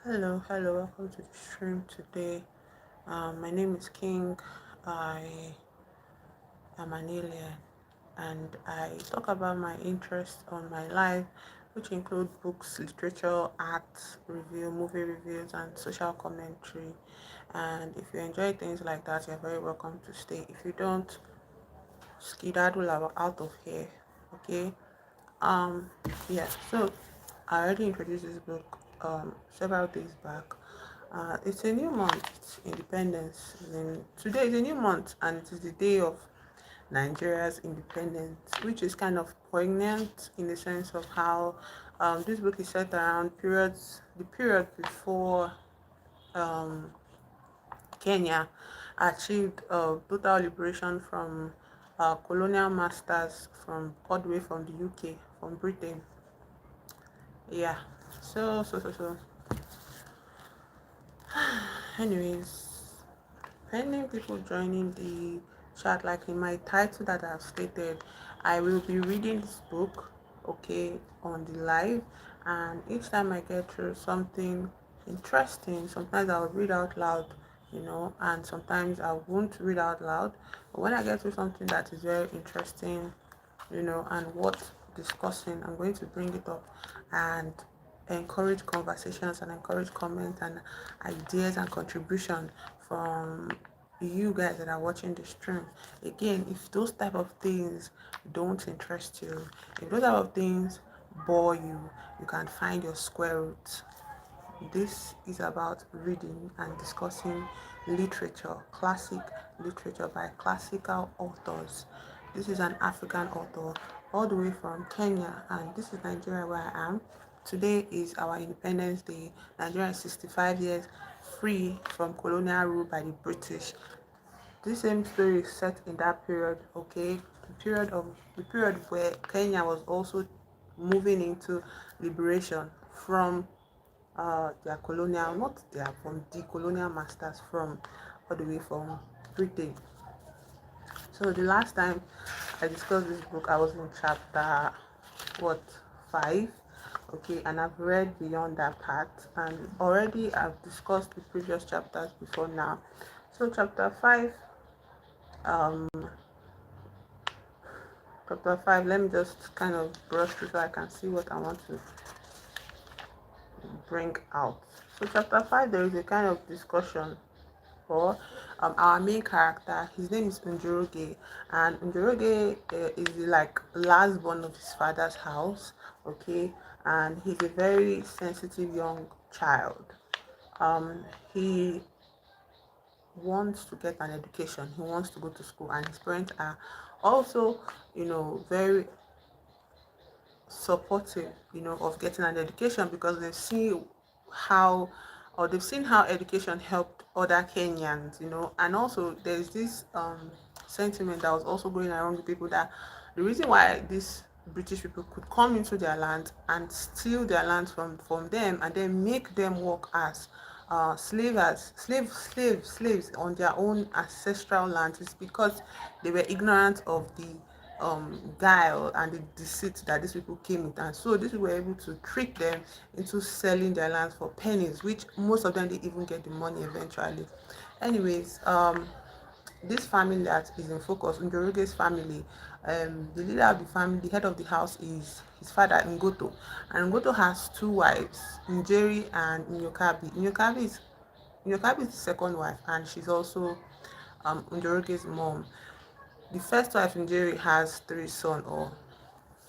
Hello, welcome to the stream today. My name is King. I am an alien, and I talk about my interests on my life, which include books, literature, art, review, movie reviews, and social commentary. And if you enjoy things like that, you're very welcome to stay. If you don't, skedaddle out of here. Okay. Um. Yeah. So I already introduced this book several days back. It's a new month, it's independence. Today is a new month, and it is the day of Nigeria's independence, which is kind of poignant in the sense of how this book is set around the period before um, Kenya achieved total liberation from colonial masters from all the way from the UK, from Britain. Yeah. So. Anyways, pending people joining the chat, like in my title that I've stated, I will be reading this book, okay, on the live. And each time I get through something interesting, sometimes I'll read out loud, and sometimes I won't read out loud. But when I get through something that is very interesting, and worth discussing, I'm going to bring it up and encourage conversations and encourage comment and ideas and contribution from you guys that are watching the stream. Again, if those type of things don't interest you, if those type of things bore you, you can find your square root. This is about reading and discussing literature, classic literature by classical authors. This is an African author all the way from Kenya, and this is Nigeria where I am. Today is our Independence Day. Nigeria is 65 years free from colonial rule by the British. This same story is set in that period, okay? The period where Kenya was also moving into liberation from their colonial, not their, from the colonial masters from all the way from Britain. So the last time I discussed this book, I was in chapter what 5, okay, and I've read beyond that part, and already I've discussed the previous chapters before now. So um, chapter 5. Let me just kind of brush through so I can see what I want to bring out. So chapter 5, there is a kind of discussion for our main character. His name is Njoroge, and Njoroge is the like last born of his father's house, okay, and he's a very sensitive young child. He wants to get an education, he wants to go to school, and his parents are also, very supportive, of getting an education because how they've seen how education helped other Kenyans, and also there's this sentiment that was also going around the people that the reason why these British people could come into their land and steal their land from them and then make them work as slaves on their own ancestral land is because they were ignorant of the guile and the deceit that these people came with, and so these people were able to trick them into selling their lands for pennies, which most of them didn't even get the money eventually. Anyways, this family that is in focus, Njoroge's family, the leader of the family, the head of the house is his father Ngoto, and Ngoto has two wives, Njeri and Nyokabi. Nyokabi is the second wife, and she's also Njoroge's mom. The first wife, Njeri, has three sons, or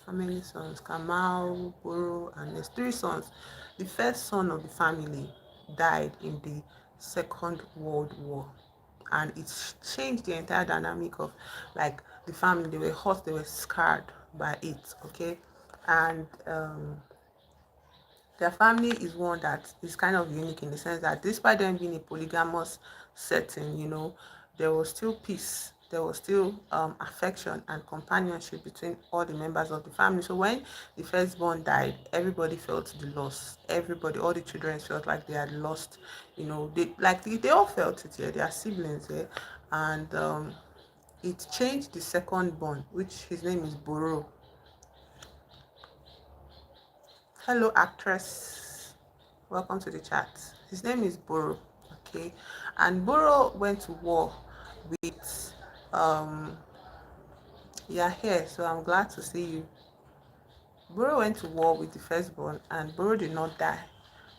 how many sons? Kamal, Boro, and there's three sons. The first son of the family died in the Second World War, and it's changed the entire dynamic of like the family. They were hurt, they were scarred by it, okay, and their family is one that is kind of unique in the sense that despite them being a polygamous setting, there was still peace, there was still affection and companionship between all the members of the family. So when the firstborn died, everybody felt the loss. Everybody, all the children felt like they had lost, they all felt it here, their siblings here. And it changed the second born, which his name is Boro. Hello, actress. welcome to the chat. His name is Boro. Okay, and Boro went to war with um you're here, so I'm glad to see you. Boro went to war with the firstborn and Boro did not die.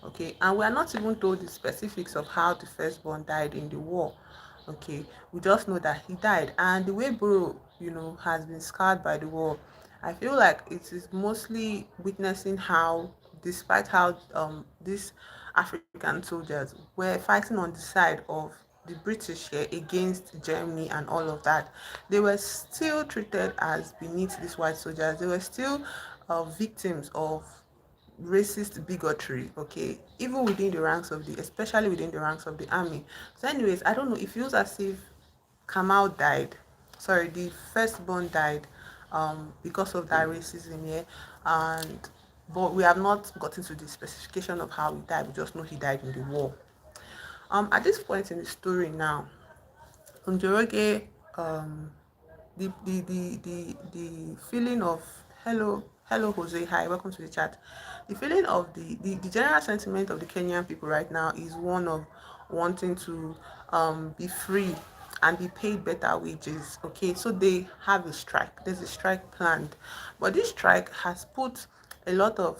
Okay, and we are not even told the specifics of how the firstborn died in the war. Okay, we just know that he died, and the way Boro, has been scarred by the war, I feel like it is mostly witnessing how, despite how these African soldiers were fighting on the side of the British here against Germany and all of that, they were still treated as beneath these white soldiers. They were still victims of racist bigotry, okay, even within the ranks of the, especially within the ranks of the army. So anyways, I don't know, it feels as if Kamal died, sorry, the firstborn died because of that racism here. And but we have not gotten to the specification of how he died. We just know he died in the war. At this point in the story now, Njoroge, um the feeling of, hello Jose, hi, welcome to the chat. The feeling of the general sentiment of the Kenyan people right now is one of wanting to be free and be paid better wages. Okay, so they have a strike, there's a strike planned, but this strike has put a lot of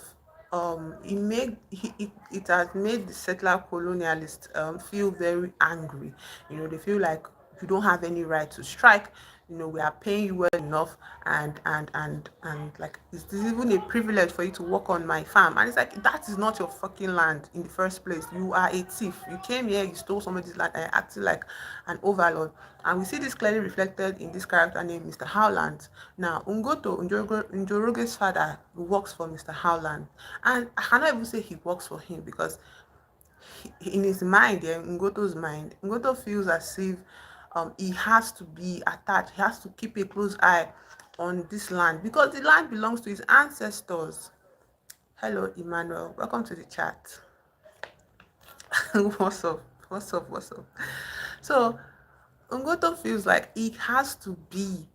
it has made the settler colonialists feel very angry. They feel like you don't have any right to strike. We are paying you well enough, and like, is this even a privilege for you to work on my farm? And it's like, that is not your fucking land in the first place. You are a thief. You came here, you stole somebody's land, and acted like an overlord. And we see this clearly reflected in this character named Mr. Howland. Now, Njoroge's father works for Mr. Howland, and I cannot even say he works for him, because in his mind, in Ngoto's mind, Ngoto feels as if he has to be attached, he has to keep a close eye on this land, because the land belongs to his ancestors. Hello, Emmanuel. Welcome to the chat. What's up? What's up? What's up? So, Ngoto feels like he has to be,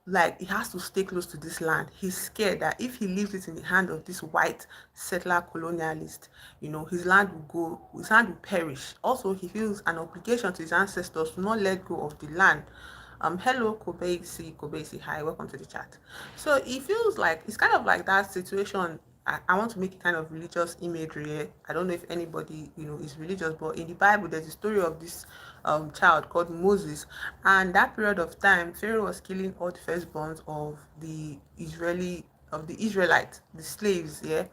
like, he has to stay close to this land. He's scared that if he leaves it in the hand of this white settler colonialist, his land will perish. Also, he feels an obligation to his ancestors to not let go of the land. Hello, Kobeisi, hi, welcome to the chat. So it feels like it's kind of like that situation. I want to make a kind of religious imagery here. I don't know if anybody is religious, but in the Bible there's a story of this child called Moses, and that period of time Pharaoh was killing all the firstborns of the Israelites, the slaves. Yeah,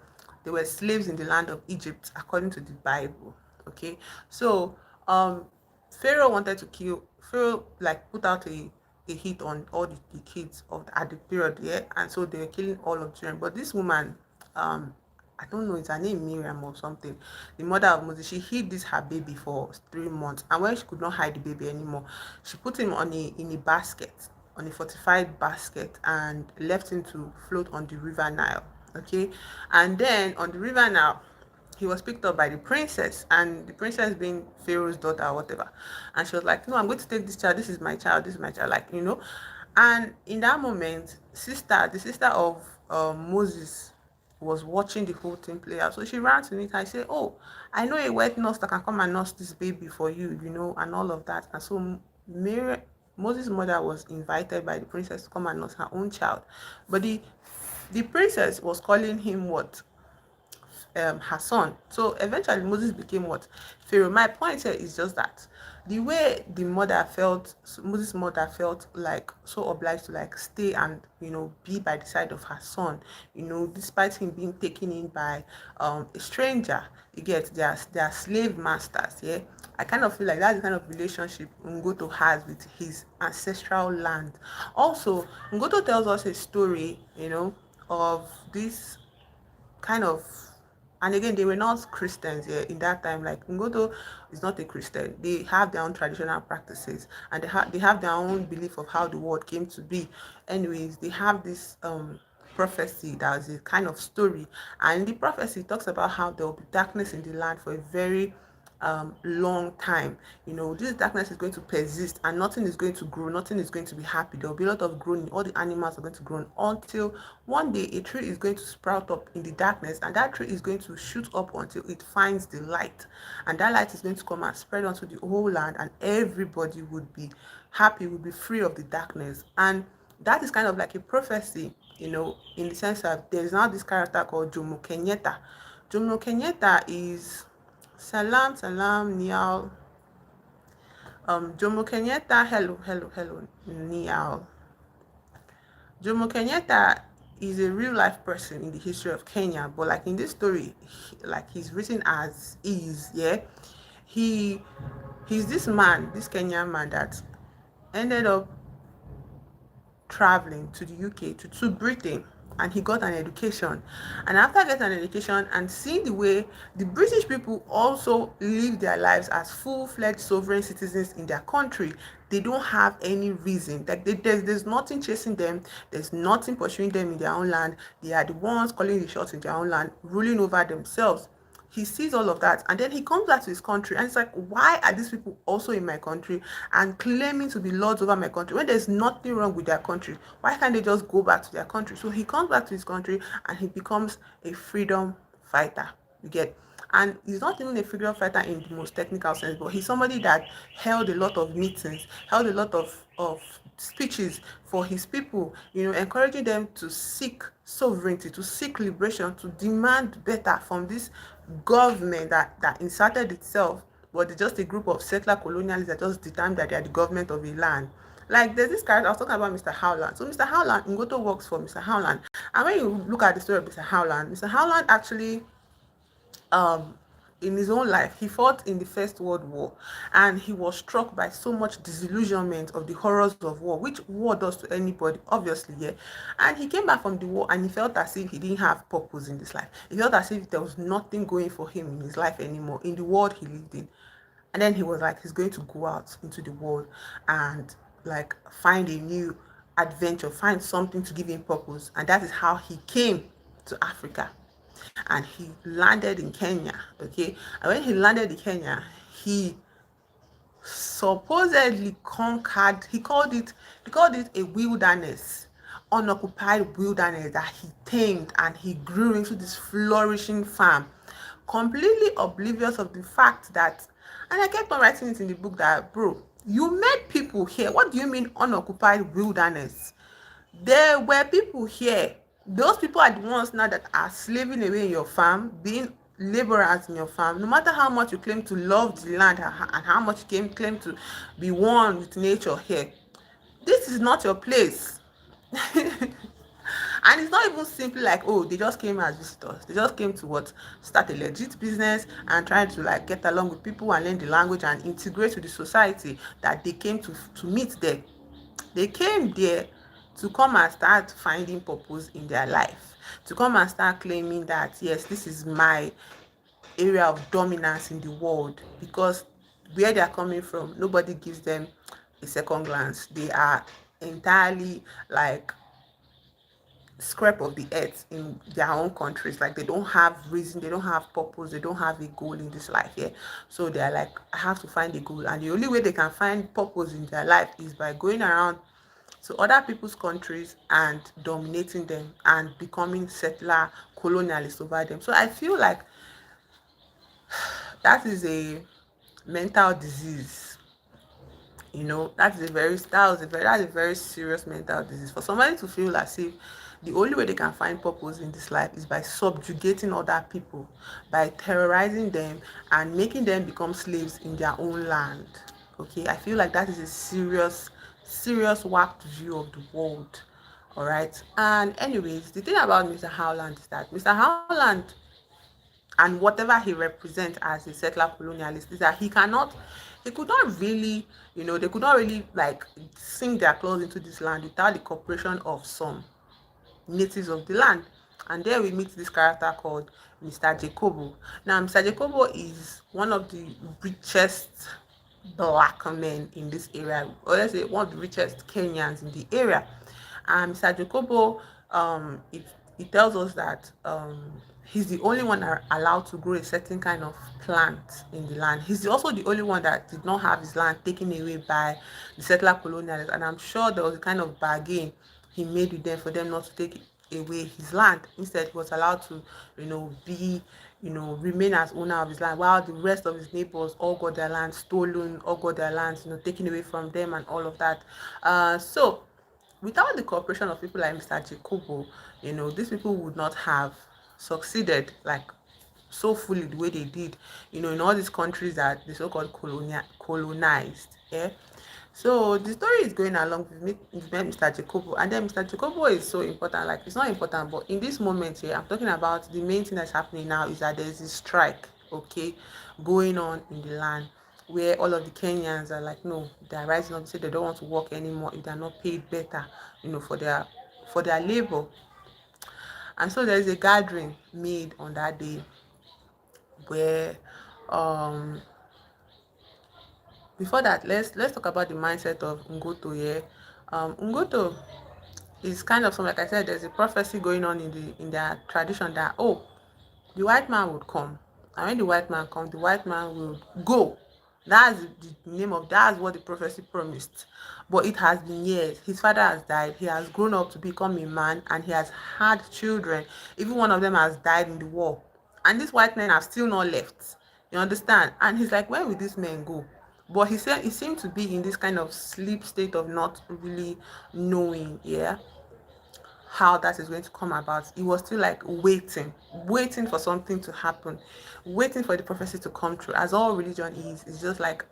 they were slaves in the land of Egypt according to the Bible. Okay, so Pharaoh wanted to kill. Pharaoh like put out a hit on all the kids of at the period, yeah, and so they were killing all of children. But this woman, um, I don't know, it's her name Miriam or something, the mother of Moses, she hid this her baby for 3 months, and when she could not hide the baby anymore, she put him in a basket, on a fortified basket, and left him to float on the river Nile. Okay, and then on the river Nile, he was picked up by the princess, and the princess being Pharaoh's daughter or whatever, and she was like, no, I'm going to take this child, this is my child, this is my child, like, and in that moment, the sister of Moses was watching the whole thing play out. So she ran to me and said, oh, I know a wet nurse that can come and nurse this baby for you, and all of that. And so Mary, Moses' mother, was invited by the princess to come and nurse her own child, but the princess was calling him what, her son. So eventually Moses became what, Pharaoh. My point here is just that the way Moses' mother felt like so obliged to like stay and be by the side of her son, despite him being taken in by a stranger. You get, their slave masters. Yeah, I kind of feel like that's the kind of relationship Ngoto has with his ancestral land. Also, Ngoto tells us a story, of this kind of, and again, they were not Christians, yeah, in that time. Like, Ngodo is not a Christian. They have their own traditional practices, and they have their own belief of how the world came to be. Anyways, they have this prophecy that is a kind of story, and the prophecy talks about how there will be darkness in the land for a very long time. This darkness is going to persist, and nothing is going to grow, nothing is going to be happy. There will be a lot of groaning, all the animals are going to groan, until one day a tree is going to sprout up in the darkness, and that tree is going to shoot up until it finds the light, and that light is going to come and spread onto the whole land, and everybody would be happy, would be free of the darkness. And that is kind of like a prophecy, in the sense that there's now this character called Jomo Kenyatta. Jomo Kenyatta is Salam Nial. Jomo Kenyatta, hello, Nial. Jomo Kenyatta is a real life person in the history of Kenya, but like in this story, like he's written as is, yeah. He's this man, this Kenyan man that ended up traveling to the UK, to Britain, and he got an education. And after getting an education and seeing the way the British people also live their lives as full-fledged sovereign citizens in their country, they don't have any reason, like there's nothing chasing them, there's nothing pursuing them in their own land. They are the ones calling the shots in their own land, ruling over themselves. He sees all of that, and then he comes back to his country, and it's like, why are these people also in my country and claiming to be lords over my country when there's nothing wrong with their country? Why can't they just go back to their country? So he comes back to his country and he becomes a freedom fighter. You get? And he's not even a freedom fighter in the most technical sense, but he's somebody that held a lot of meetings, held a lot of speeches for his people, encouraging them to seek sovereignty, to seek liberation, to demand better from this government that inserted itself, but it's just a group of settler colonialists that just determined that they are the government of a land. Like there's this character, I was talking about Mr. Howland. So Mr. Howland, Ngoto works for Mr. Howland. And when you look at the story of Mr. Howland actually um in his own life, he fought in the First World War, and he was struck by so much disillusionment of the horrors of war, which war does to anybody, obviously, yeah. And he came back from the war and he felt as if he didn't have purpose in this life. He felt as if there was nothing going for him in his life anymore, in the world he lived in. And then he was like, he's going to go out into the world and like find a new adventure, find something to give him purpose. And that is how he came to Africa, and he landed in Kenya. Okay, and when he landed in Kenya, he supposedly conquered, he called it a wilderness, unoccupied wilderness that he tamed, and he grew into this flourishing farm, completely oblivious of the fact that, and I kept on writing it in the book, that bro, you met people here. What do you mean unoccupied wilderness? There were people here. Those people are the ones now that are slaving away in your farm, being laborers in your farm. No matter how much you claim to love the land and how much you claim to be one with nature here, this is not your place. And it's not even simply like, oh, they just came as visitors. They just came to start a legit business and trying to like get along with people and learn the language and integrate with the society that they came to meet there. They came there to come and start finding purpose in their life, to come and start claiming that, yes, this is my area of dominance in the world, because where they are coming from, nobody gives them a second glance. They are entirely like scrap of the earth in their own countries. Like they don't have reason, they don't have purpose, they don't have a goal in this life here. So they're like, I have to find a goal, and the only way they can find purpose in their life is by going around to other people's countries and dominating them and becoming settler colonialists over them. So I feel like that is a mental disease. That's a very serious mental disease, for somebody to feel as if the only way they can find purpose in this life is by subjugating other people, by terrorizing them and making them become slaves in their own land. Okay, I feel like that is a serious warped view of the world. All right. And anyways, the thing about Mr. Howland is that Mr. Howland, and whatever he represents as a settler colonialist, is that he could not really, they could not really like sink their claws into this land without the cooperation of some natives of the land. And there we meet this character called Mr. Jacobo. Now, Mr. Jacobo is one of the richest black men in this area, or let's say one of the richest Kenyans in the area. And Mr. Jacobo, it tells us that he's the only one allowed to grow a certain kind of plant in the land. He's also the only one that did not have his land taken away by the settler colonialists, and I'm sure there was a kind of bargain he made with them for them not to take away his land. Instead, he was allowed to, be, remain as owner of his land, while the rest of his neighbors all got their land stolen, all got their lands, taken away from them and all of that. So without the cooperation of people like Mr. Jacobo, these people would not have succeeded like so fully the way they did, in all these countries that the so-called colonized. Yeah. So the story is going along with Mr. Jacobo, and then Mr. Jacobo is so important. Like, it's not important, but in this moment here, I'm talking about the main thing that's happening now is that there's this strike, okay, going on in the land, where all of the Kenyans are like, no, they're rising up, say they don't want to work anymore if they're not paid better, for their labor. And so there's a gathering made on that day where um before that, let's talk about the mindset of Ngoto here. Ngoto is kind of some, like I said, there's a prophecy going on in their tradition that, oh, the white man would come, and when the white man comes, the white man will go. That's what the prophecy promised. But it has been years. His father has died. He has grown up to become a man, and he has had children. Even one of them has died in the war, and these white men have still not left. You understand? And he's like, where will these men go? But he said he seemed to be in this kind of sleep state of not really knowing, yeah, how that is going to come about. He was still like waiting for something to happen, waiting for the prophecy to come true. As all religion is, it's just like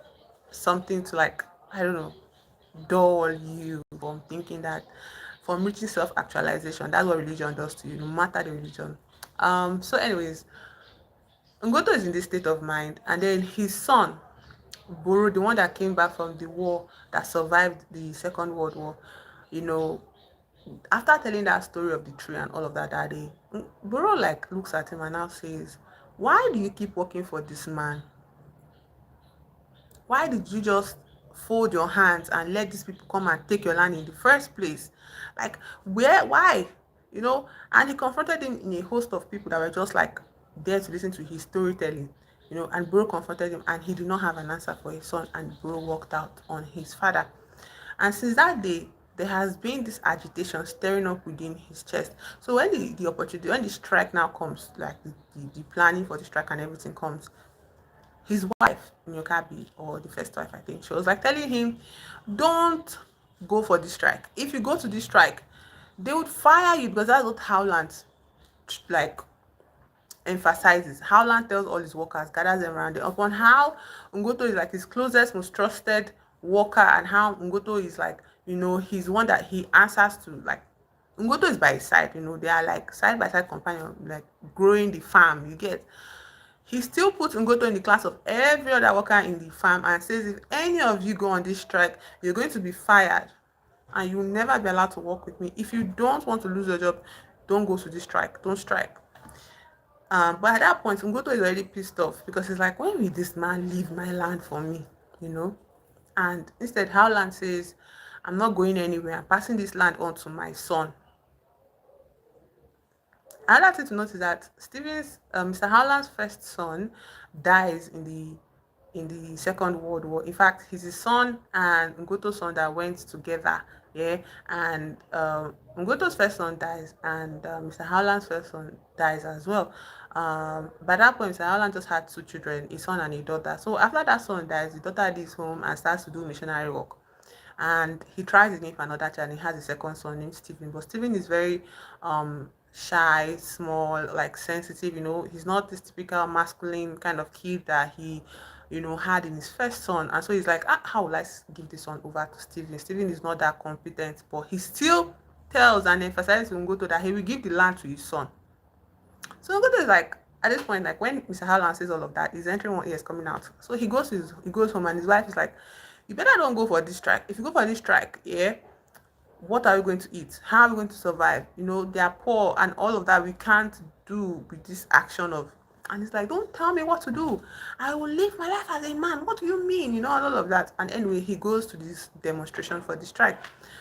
something to, like, I don't know, dull you from thinking that, from reaching self-actualization. That's what religion does to you, no matter the religion. So anyways, Ngoto is in this state of mind, and then his son Buru, the one that came back from the war, that survived the Second World War, you know, after telling that story of the tree and all of that day, Buru like looks at him and now says, why do you keep working for this man? Why did you just fold your hands and let these people come and take your land in the first place? Like, why? And he confronted him in a host of people that were just like there to listen to his storytelling, and Bro confronted him, and he did not have an answer for his son, and Bro walked out on his father. And since that day, there has been this agitation stirring up within his chest. So when the opportunity, when the strike now comes, like the planning for the strike and everything comes, his wife, Nyokabi, or the first wife, I think, she was like telling him, don't go for this strike. If you go to this strike, they would fire you, because that's what Howland like emphasizes. Howland tells all his workers, gathers them around upon how Ngoto is like his closest, most trusted worker, and how Ngoto is like, he's one that he answers to. Like, Ngoto is by his side, they are like side by side companion, like growing the farm, you get. He still puts Ngoto in the class of every other worker in the farm and says, if any of you go on this strike, you're going to be fired and you'll never be allowed to work with me. If you don't want to lose your job, don't go to this strike. Don't strike. But at that point, Ngoto is already pissed off, because he's like, when will this man leave my land for me? And instead, Howland says, I'm not going anywhere. I'm passing this land on to my son. Another thing to note is that Mr. Howland's first son dies in the Second World War. In fact, he's his son and Ngoto's son that went together. Yeah, and Ngoto's first son dies, and Mr. Howland's first son dies as well. By that point, Mr. Howland just had two children, a son and a daughter. So after that son dies, the daughter leaves home and starts to do missionary work. And he tries again for another child, and he has a second son named Stephen. But Stephen is very shy, small, like sensitive. He's not this typical masculine kind of kid that he had in his first son. And so he's like, how will I give this one over to Stephen? Stephen is not that competent, but he still tells and emphasizes to Ngoto that he will give the land to his son. So Ngoto is like, at this point, like when Mr. Howland says all of that, his entering 1 year is coming out. So he goes home, and his wife is like, you better don't go for this strike. If you go for this strike, yeah, what are we going to eat? How are we going to survive? They are poor and all of that. We can't do with this action of. And he's like, don't tell me what to do. I will live my life as a man. What do you mean? And all of that. And anyway, he goes to this demonstration for the strike.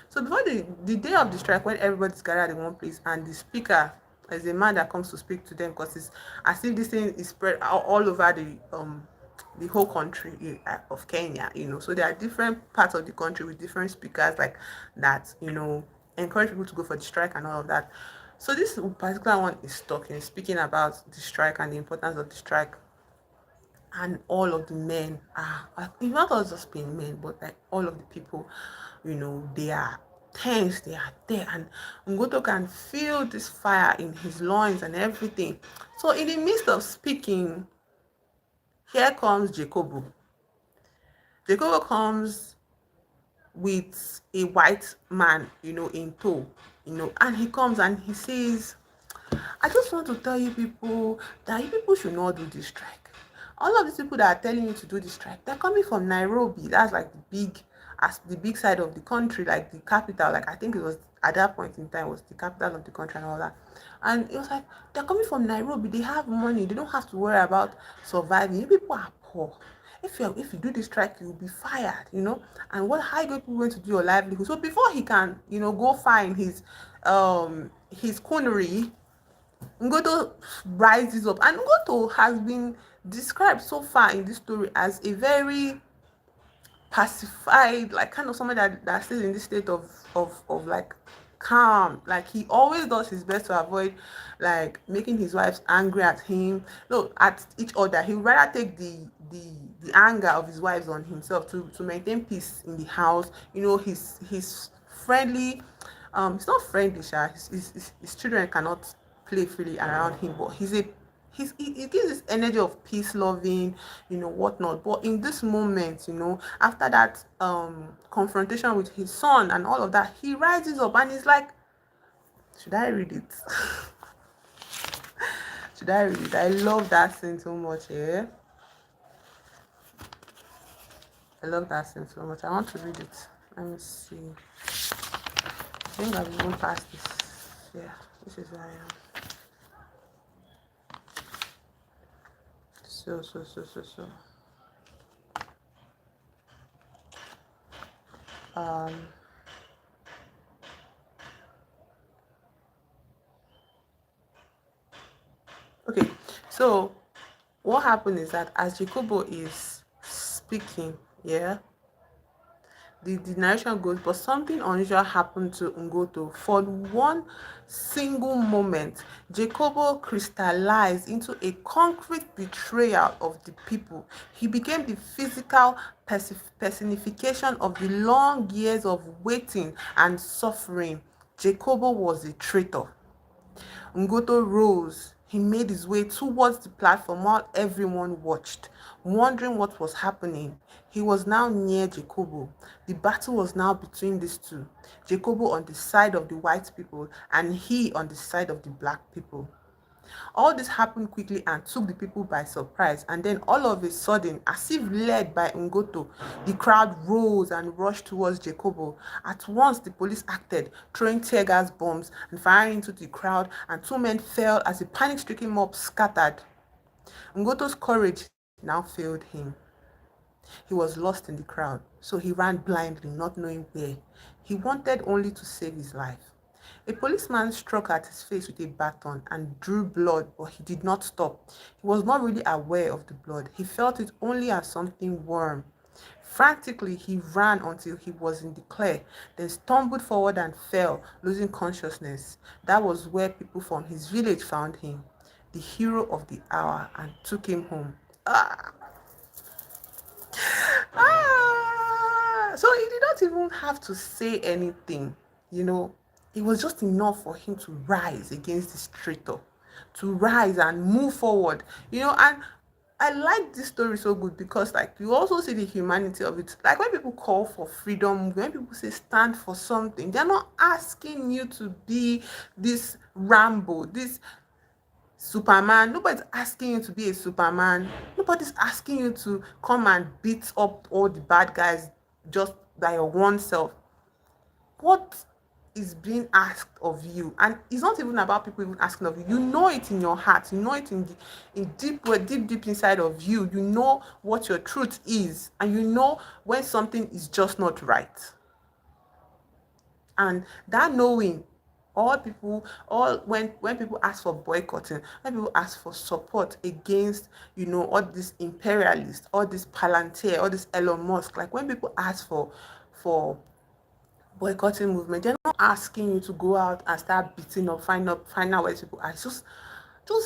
So before the day of the strike, when everybody's gathered in one place, and the speaker There's a man that comes to speak to them, because it's as if this thing is spread all over the whole country of Kenya, So there are different parts of the country with different speakers like that, encourage people to go for the strike and all of that. So this particular one is speaking about the strike and the importance of the strike, and all of the men it's not all just being men, but like all of the people, they are tense, they are there, and Ngoto can feel this fire in his loins and everything. So in the midst of speaking, here comes Jacobo comes with a white man, in tow, and he comes and he says, I just want to tell you people that you people should not do this strike. All of these people that are telling you to do this strike, they're coming from Nairobi. That's like the big side of the country, like the capital. Like I think it was at that point in time was the capital of the country and all that. And it was like they're coming from Nairobi. They have money. They don't have to worry about surviving. You people are poor. If you do this strike, you'll be fired. And how you going to do your livelihood? So before he can, go find his coonery, Ngoto rises up, and Ngoto has been described so far in this story as a very pacified, like kind of someone that stays in this state of like calm. Like he always does his best to avoid like making his wives angry at him, no, at each other. He would rather take the anger of his wives on himself to maintain peace in the house. He's friendly. He's not friendly, sha. His children cannot play freely around him, but he gives this energy of peace loving, whatnot. But in this moment, after that confrontation with his son and all of that, he rises up and he's like, should I read it? Should I read it? I love that scene so much. I love that scene so much. I want to read it. Let me see. I think I've even passed this. Yeah, this is where I am. So. Um, okay, so what happened is that as Jacobo is speaking, the narration goes, but something unusual happened to Ngoto. For one single moment, Jacobo crystallized into a concrete betrayal of the people. He became the physical personification of the long years of waiting and suffering. Jacobo was a traitor. Ngoto rose. He made his way towards the platform while everyone watched, wondering what was happening. He was now near Jacobo. The battle was now between these two. Jacobo on the side of the white people and he on the side of the black people. All this happened quickly and took the people by surprise, and then all of a sudden, as if led by Ngoto, the crowd rose and rushed towards Jacobo. At once, the police acted, throwing tear gas bombs and firing into the crowd, and two men fell as the panic-stricken mob scattered. Ngoto's courage now failed him. He was lost in the crowd, so he ran blindly, not knowing where. He wanted only to save his life. A policeman struck at his face with a baton and drew blood, but he did not stop. He was not really aware of the blood. He felt it only as something warm. Frantically, he ran until he was in the clear, then stumbled forward and fell, losing consciousness. That was where people from his village found him, the hero of the hour, and took him home. So he did not even have to say anything, It was just enough for him to rise against this traitor, to rise and move forward, and I like this story so good because like you also see the humanity of it. Like when people call for freedom, when people say stand for something, they're not asking you to be this Rambo, this Superman. Nobody's asking you to be a Superman. Nobody's asking you to come and beat up all the bad guys just by your one self. What is being asked of you, and it's not even about people even asking of you, you know it in your heart, you know it in deep inside of you, you know what your truth is, and you know when something is just not right. And that knowing All people, all when people ask for boycotting, when people ask for support against, all these imperialists, all this Palantir, all this Elon Musk, like when people ask for boycotting movement, they're not asking you to go out and start beating up, find out where people are. Just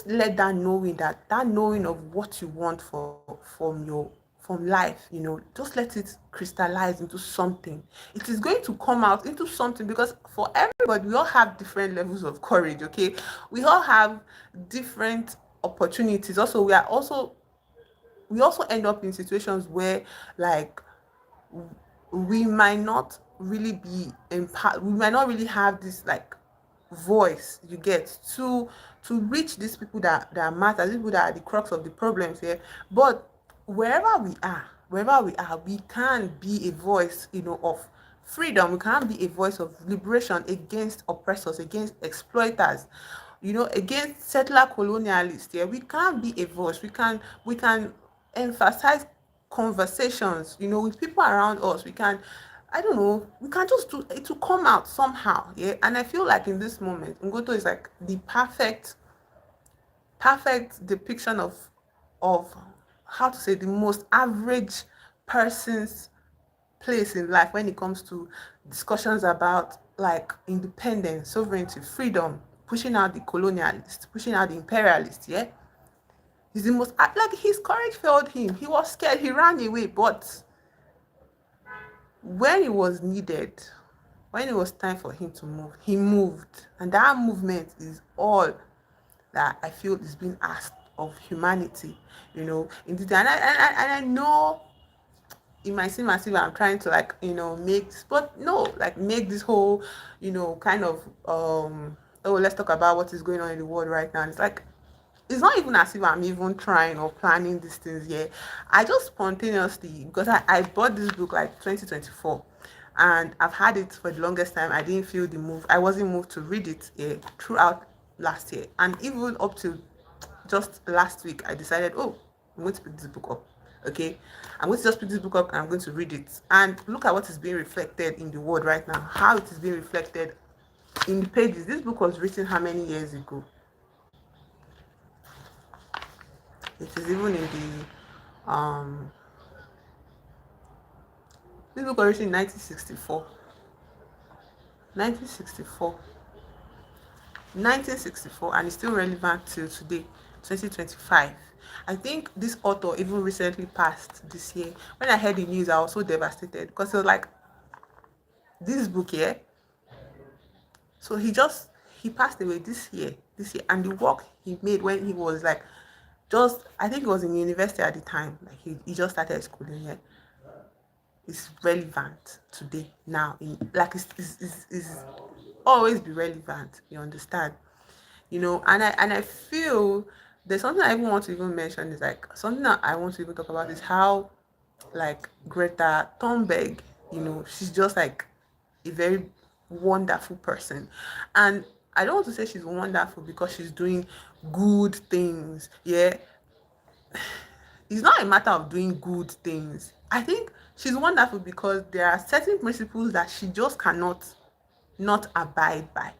let that knowing of what you want from life, just let it crystallize into something. It is going to come out into something, because for everybody, we all have different levels of courage. Okay, we all have different opportunities. Also, we also end up in situations where, like, we might not really we might not really have this, like, voice, you get, to reach these people that matter, these people that are the crux of the problems here. But wherever we are, we can be a voice, of freedom. We can be a voice of liberation against oppressors, against exploiters, against settler colonialists. Yeah, we can be a voice. We can emphasize conversations, with people around us. We can, I don't know, we can just do it to come out somehow. Yeah, and I feel like in this moment, Ngoto is like the perfect depiction of how to say, the most average person's place in life when it comes to discussions about, like, independence, sovereignty, freedom, pushing out the colonialists, pushing out the imperialists. Yeah, he's the most, like, his courage failed him. He was scared. He ran away. But when it was needed, when it was time for him to move, he moved. And that movement is all that I feel is being asked of humanity, indeed. And I know it might seem as if I'm trying to, like, but no, like, make this whole, kind of, oh, let's talk about what is going on in the world right now. And it's like, it's not even as if I'm even trying or planning these things here. I just spontaneously, because I bought this book like 2024, and I've had it for the longest time. I didn't feel the move. I wasn't moved to read it throughout last year, and even up to just last week, I decided, oh, I'm going to pick this book up. Okay, I'm going to just pick this book up and I'm going to read it. And look at what is being reflected in the world right now, how it is being reflected in the pages. This book was written how many years ago? It is even in the this book was written in 1964. 1964. 1964, and it's still relevant till today, 2025. I think this author even recently passed this year. When I heard the news, I was so devastated, because it was like, this book here. So he passed away this year, and the work he made when he was, like, just, I think he was in university at the time, like, he just started schooling here, is relevant today, now, like, it's always be relevant, you understand, and I feel there's something I even want to even mention, is like, something that I want to even talk about is how, like, Greta Thunberg, she's just like a very wonderful person. And I don't want to say she's wonderful because she's doing good things. Yeah, it's not a matter of doing good things. I think she's wonderful because there are certain principles that she just cannot not abide by.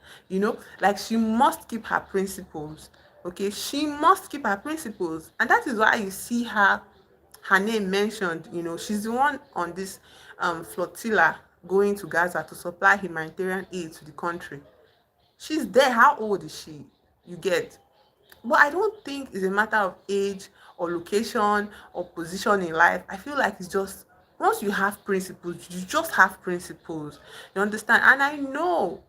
Like, she must keep her principles. Okay, she must keep her principles, and that is why you see her name mentioned. She's the one on this flotilla going to Gaza to supply humanitarian aid to the country. She's there. How old is she? You get. But I don't think it's a matter of age or location or position in life. I feel like it's just, once you have principles, you just have principles. You understand? And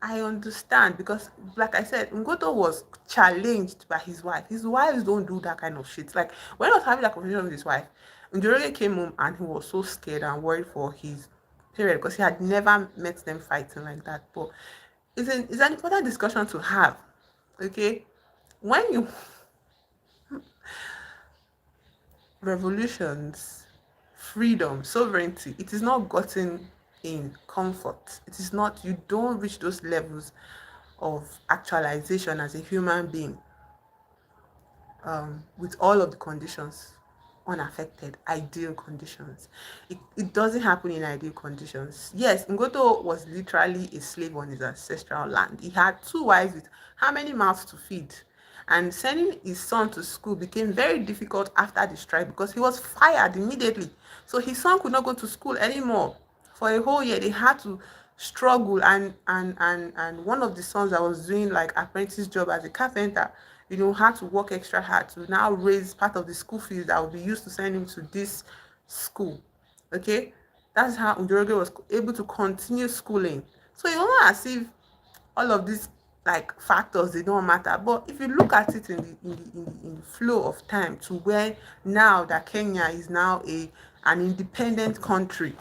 I understand, because, like I said, Ngoto was challenged by his wife. His wives don't do that kind of shit. Like, when I was having that conversation with his wife, Njoroge came home and he was so scared and worried for his period, because he had never met them fighting like that. But it's an important discussion to have. Okay, when you revolutions, freedom, sovereignty, it is not gotten in comfort. It is not, you don't reach those levels of actualization as a human being with all of the conditions. unaffected. Ideal conditions. It doesn't happen in ideal conditions. Yes, Ngoto was literally a slave on his ancestral land. He had 2 wives with how many mouths to feed? And sending his son to school became very difficult after the strike because he was fired immediately. So his son could not go to school anymore. For a whole year, they had to struggle, and one of the sons that was doing like apprentice job as a carpenter, had to work extra hard to now raise part of the school fees that would be used to send him to this school. Okay, that's how Njoroge was able to continue schooling. So it's not as if all of these like factors, they don't matter. But if you look at it in the flow of time to where now that Kenya is now an independent country,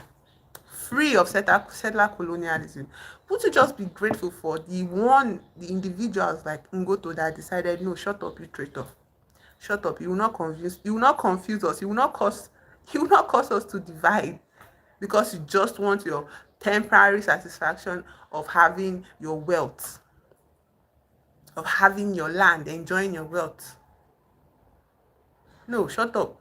free of settler colonialism, would you just be grateful for the individuals like Ngoto that decided, no, shut up, you traitor, shut up, you will not confuse us, you will not cause us to divide because you just want your temporary satisfaction of having your wealth, of having your land, enjoying your wealth. No, shut up.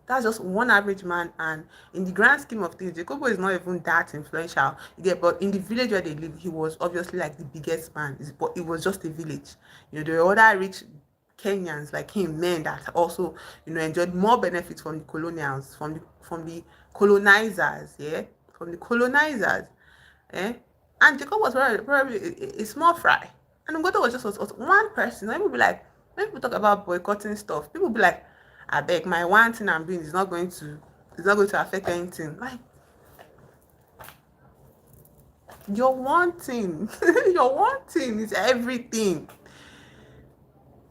That's just one average man, and in the grand scheme of things, Jacobo is not even that influential. But in the village where they live, he was obviously like the biggest man. But it was just a village. There were other rich Kenyans like him, men that also, enjoyed more benefits from the colonials, from the colonizers, yeah, from the colonizers, eh. And Jacob was probably a small fry, and Ngoto was one person. And people be like, when people talk about boycotting stuff, people be like, I beg, my one thing I'm doing is not going to affect anything. Like, your one thing, your one thing is everything.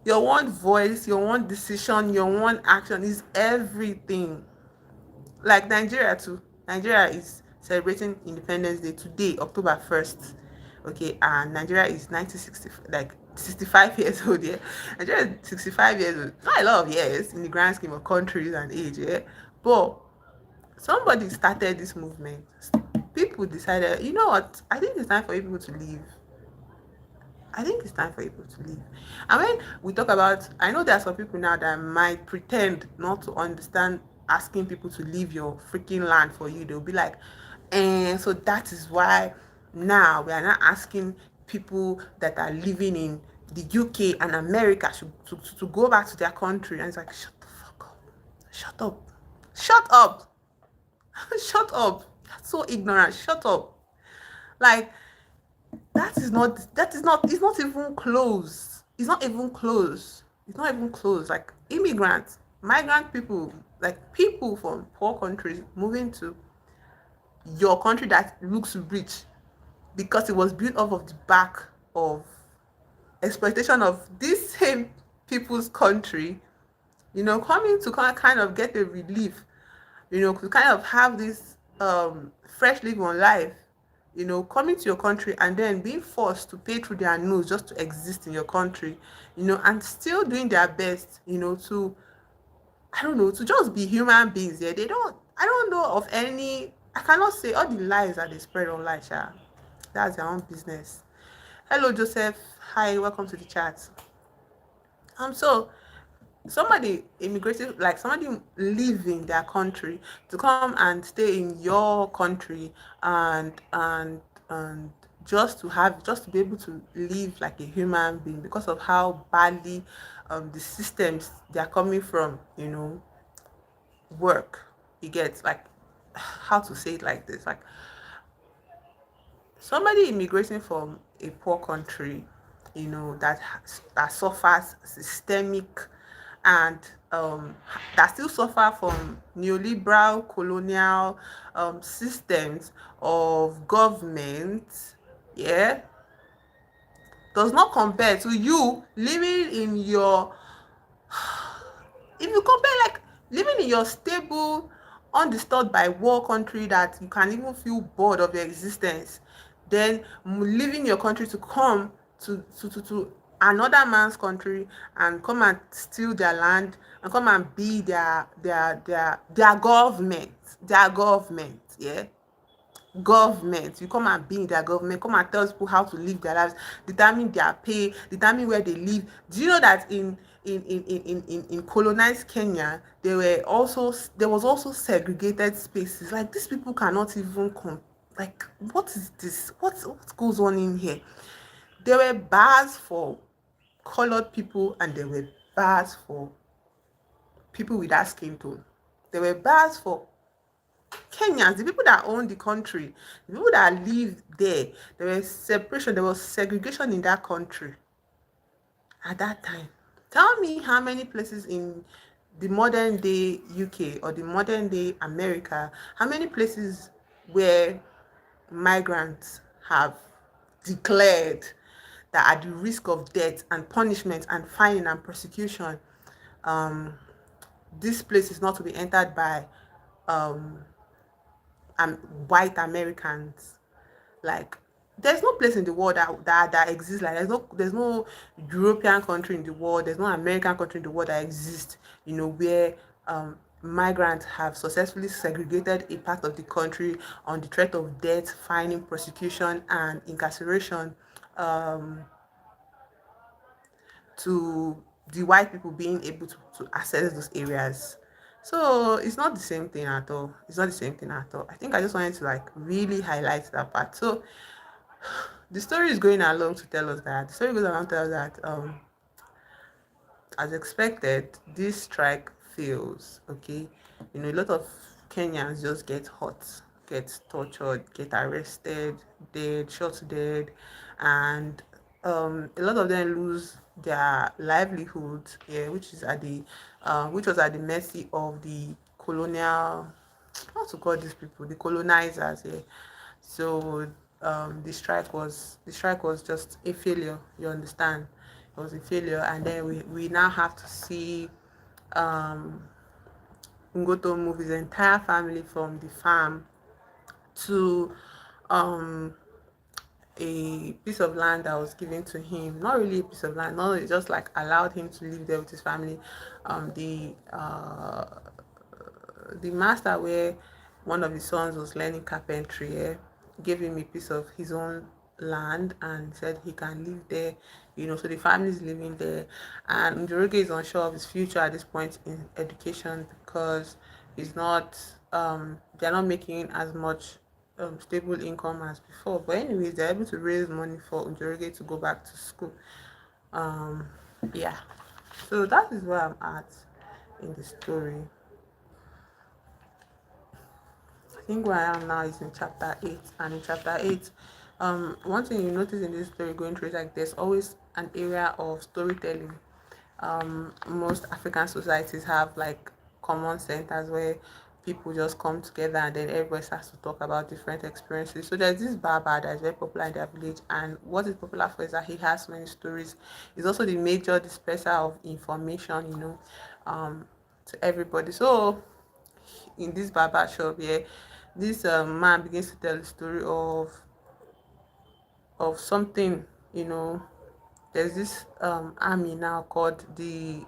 Your one voice, your one decision, your one action is everything. Like Nigeria too. Nigeria is celebrating Independence Day today, October 1st. Okay, and Nigeria is 1960, like 65 years old, yeah. Nigeria is 65 years old. Not a lot of years in the grand scheme of countries and age, yeah. But somebody started this movement. People decided, you know what? I think it's time for people to leave. I think it's time for people to leave. And when we talk about, I know there are some people now that might pretend not to understand asking people to leave your freaking land for you. They'll be like, and so that is why now we are not asking people that are living in the UK and America to go back to their country. And it's like, shut the fuck up. Shut up. Shut up. Shut up. That's so ignorant. Shut up. Like, it's not even close. It's not even close. It's not even close. Like, immigrants, migrant people, like people from poor countries moving to your country that looks rich because it was built off of the back of exploitation of this same people's country, coming to kind of get a relief, to kind of have this fresh leave on life, coming to your country and then being forced to pay through their nose just to exist in your country, and still doing their best, to, I don't know, to just be human beings. Yeah, I don't know of any, I cannot say all the lies that they spread online, that's their own business. Hello, Joseph. Hi, welcome to the chat. So somebody immigrating, like somebody leaving their country to come and stay in your country and just to be able to live like a human being because of how badly the systems they are coming from, work. You get, like, how to say it like this, like somebody immigrating from a poor country, that suffers systemic and that still suffer from neoliberal colonial systems of government, yeah, does not compare to you living in your, if you compare, like, living in your stable, undisturbed by war country that you can even feel bored of your existence, then leaving your country to come to another man's country and come and steal their land and come and be their government, yeah. Government, you come and be in their government, come and tell people how to live their lives, determine their pay, determine where they live. Do you know that in in colonized Kenya, there was also segregated spaces. Like, these people cannot even come. Like, what is this? What goes on in here? There were bars for colored people, and there were bars for people with that skin tone. There were bars for Kenyans, the people that own the country, the people that live there. There was separation, there was segregation in that country at that time. Tell me how many places in the modern day UK or the modern day America, how many places where migrants have declared that at the risk of death and punishment and fine and prosecution, um, this place is not to be entered by um, white Americans. Like, there's no place in the world that exists. Like, there's no European country in the world, there's no American country in the world that exists, where migrants have successfully segregated a part of the country on the threat of death, fining, prosecution, and incarceration, um, to the white people being able to access those areas. So it's not the same thing at all. It's not the same thing at all. I think I just wanted to like really highlight that part. So the story is going along to tell us that the story goes along to tell us that as expected, this strike fails. Okay, a lot of Kenyans just get hurt, get tortured, get arrested, dead, shot dead, and a lot of them lose their livelihoods. Yeah, which was at the mercy of the colonial, how to call these people, the colonizers. Yeah, so the strike was just a failure. You understand? It was a failure, and then we now have to see um Ngoto move his entire family from the farm to um a piece of land that was given to him. Not really a piece of land, no, it just like allowed him to live there with his family. The master, where one of his sons was learning carpentry, gave him a piece of his own land and said he can live there. So the family is living there, and Njoroge is unsure of his future at this point in education, because he's not they're not making as much stable income as before. But anyways, they're able to raise money for Njoroge to go back to school. um yeah, so that is where I'm at in the story. I think where I am now is in chapter 8, and in chapter 8, one thing you notice in this story going through is like there's always an area of storytelling. Most African societies have like common centers where people just come together, and then everybody starts to talk about different experiences. So there's this barber that is very popular in their village, and what is popular for is that he has many stories. He's also the major disperser of information, to everybody. So in this barber shop here, this man begins to tell the story of something. There's this army now called the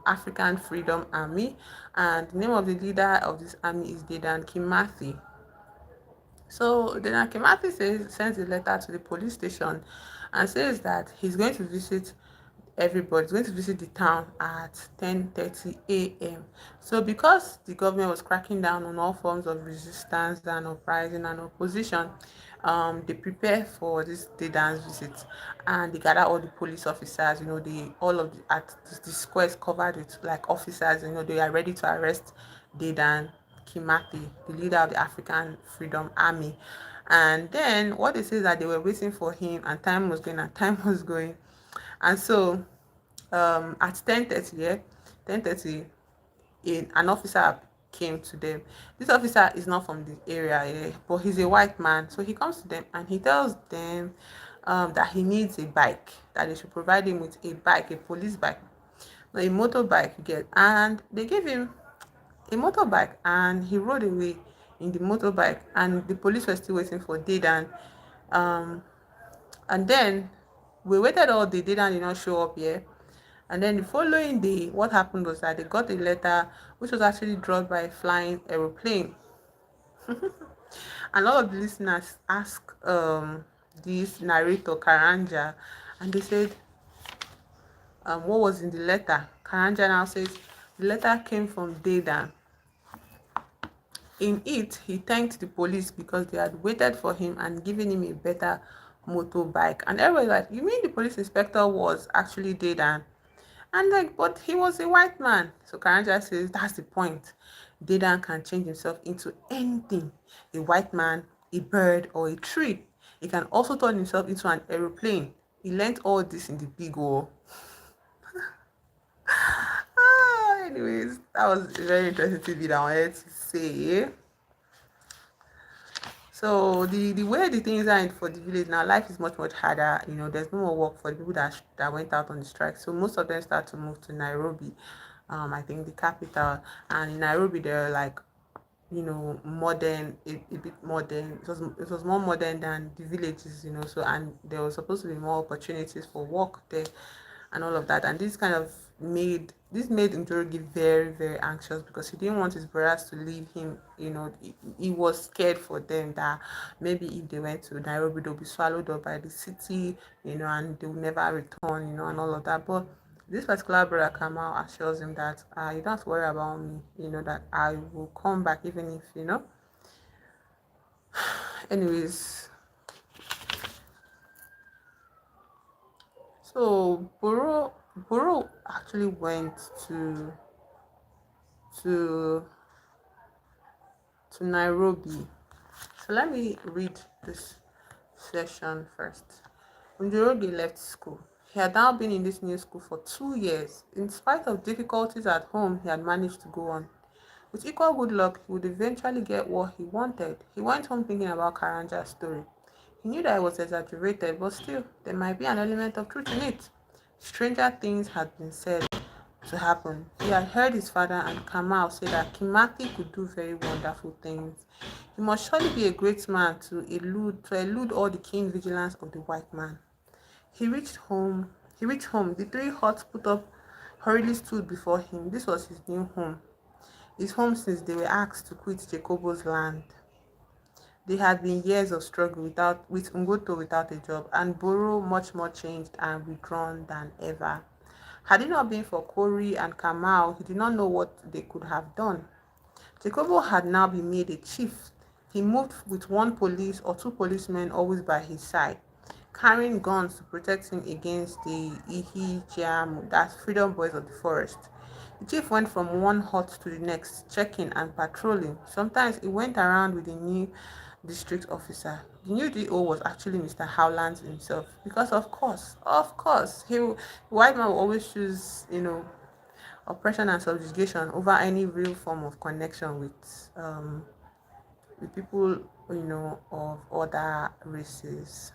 African Freedom Army, and the name of the leader of this army is Dedan Kimathi. So Dedan Kimathi sends a letter to the police station and says that he's going to visit everybody. He's going to visit the town at 10:30 a.m. So because the government was cracking down on all forms of resistance and uprising and opposition, they prepare for this day dance visit, and they gather all the police officers. All of the square is covered with like officers. They are ready to arrest Dedan Kimathi, the leader of the African Freedom Army. And then what they say is that they were waiting for him, and time was going, and time was going. And so at 10:30, yeah, 10:30, an officer came to them. This officer is not from the area, yeah, but he's a white man. So he comes to them and he tells them that he needs a bike, that they should provide him with a bike, a police bike, a motorbike, you get. And they gave him a motorbike, and he rode away in the motorbike, and the police were still waiting for Dedan. um and then we waited all day. Dedan did not show up here. And then the following day, what happened was that they got a letter which was actually dropped by a flying aeroplane. And all of the listeners asked this narrator Karanja, and they said, what was in the letter. Karanja now says the letter came from Dedan. In it, he thanked the police because they had waited for him and given him a better motorbike. And everybody like, you mean the police inspector was actually Dedan? And like, but he was a white man. So Karanja says that's the point. Dedan can change himself into anything. A white man, a bird, or a tree. He can also turn himself into an aeroplane. He learned all this in the big war. Anyways, that was a very interesting TV that I wanted to say. So the way the things are for the village now, life is much harder. There's no more work for the people that went out on the strike. So most of them start to move to Nairobi, I think the capital. And in Nairobi, they're like, modern, a bit modern. It was more modern than the villages. So, and there was supposed to be more opportunities for work there and all of that. And this made Njoroge very, very anxious because he didn't want his brothers to leave him. He was scared for them that maybe if they went to Nairobi, they'll be swallowed up by the city, and they'll never return, and all of that. But this particular brother Kamal assures him that you don't have to worry about me, that I will come back even if, anyways. So Boro actually went to to Nairobi. So let me read this section first. Njoroge left school. He had now been in this new school for 2 years. In spite of difficulties at home, he had managed to go on. With equal good luck, he would eventually get what he wanted. He went home thinking about Karanja's story. He knew that it was exaggerated, but still, there might be an element of truth in it. Stranger things had been said to happen. He had heard his father and Kamal say that Kimati could do very wonderful things. He must surely be a great man to elude all the keen vigilance of the white man. He reached home. The three huts put up hurriedly stood before him. This was his new home. His home since they were asked to quit Jacobo's land. There had been years of struggle with Ngoto without a job, and Boro much more changed and withdrawn than ever. Had it not been for Kori and Kamal, he did not know what they could have done. Jacobo had now been made a chief. He moved with one police or two policemen always by his side, carrying guns to protect him against the Ihi that's Freedom Boys of the Forest. The chief went from one hut to the next, checking and patrolling. Sometimes he went around with the new district officer. The new DO was actually Mr. Howland himself, because of course, white man will always choose, oppression and subjugation over any real form of connection with people, of other races.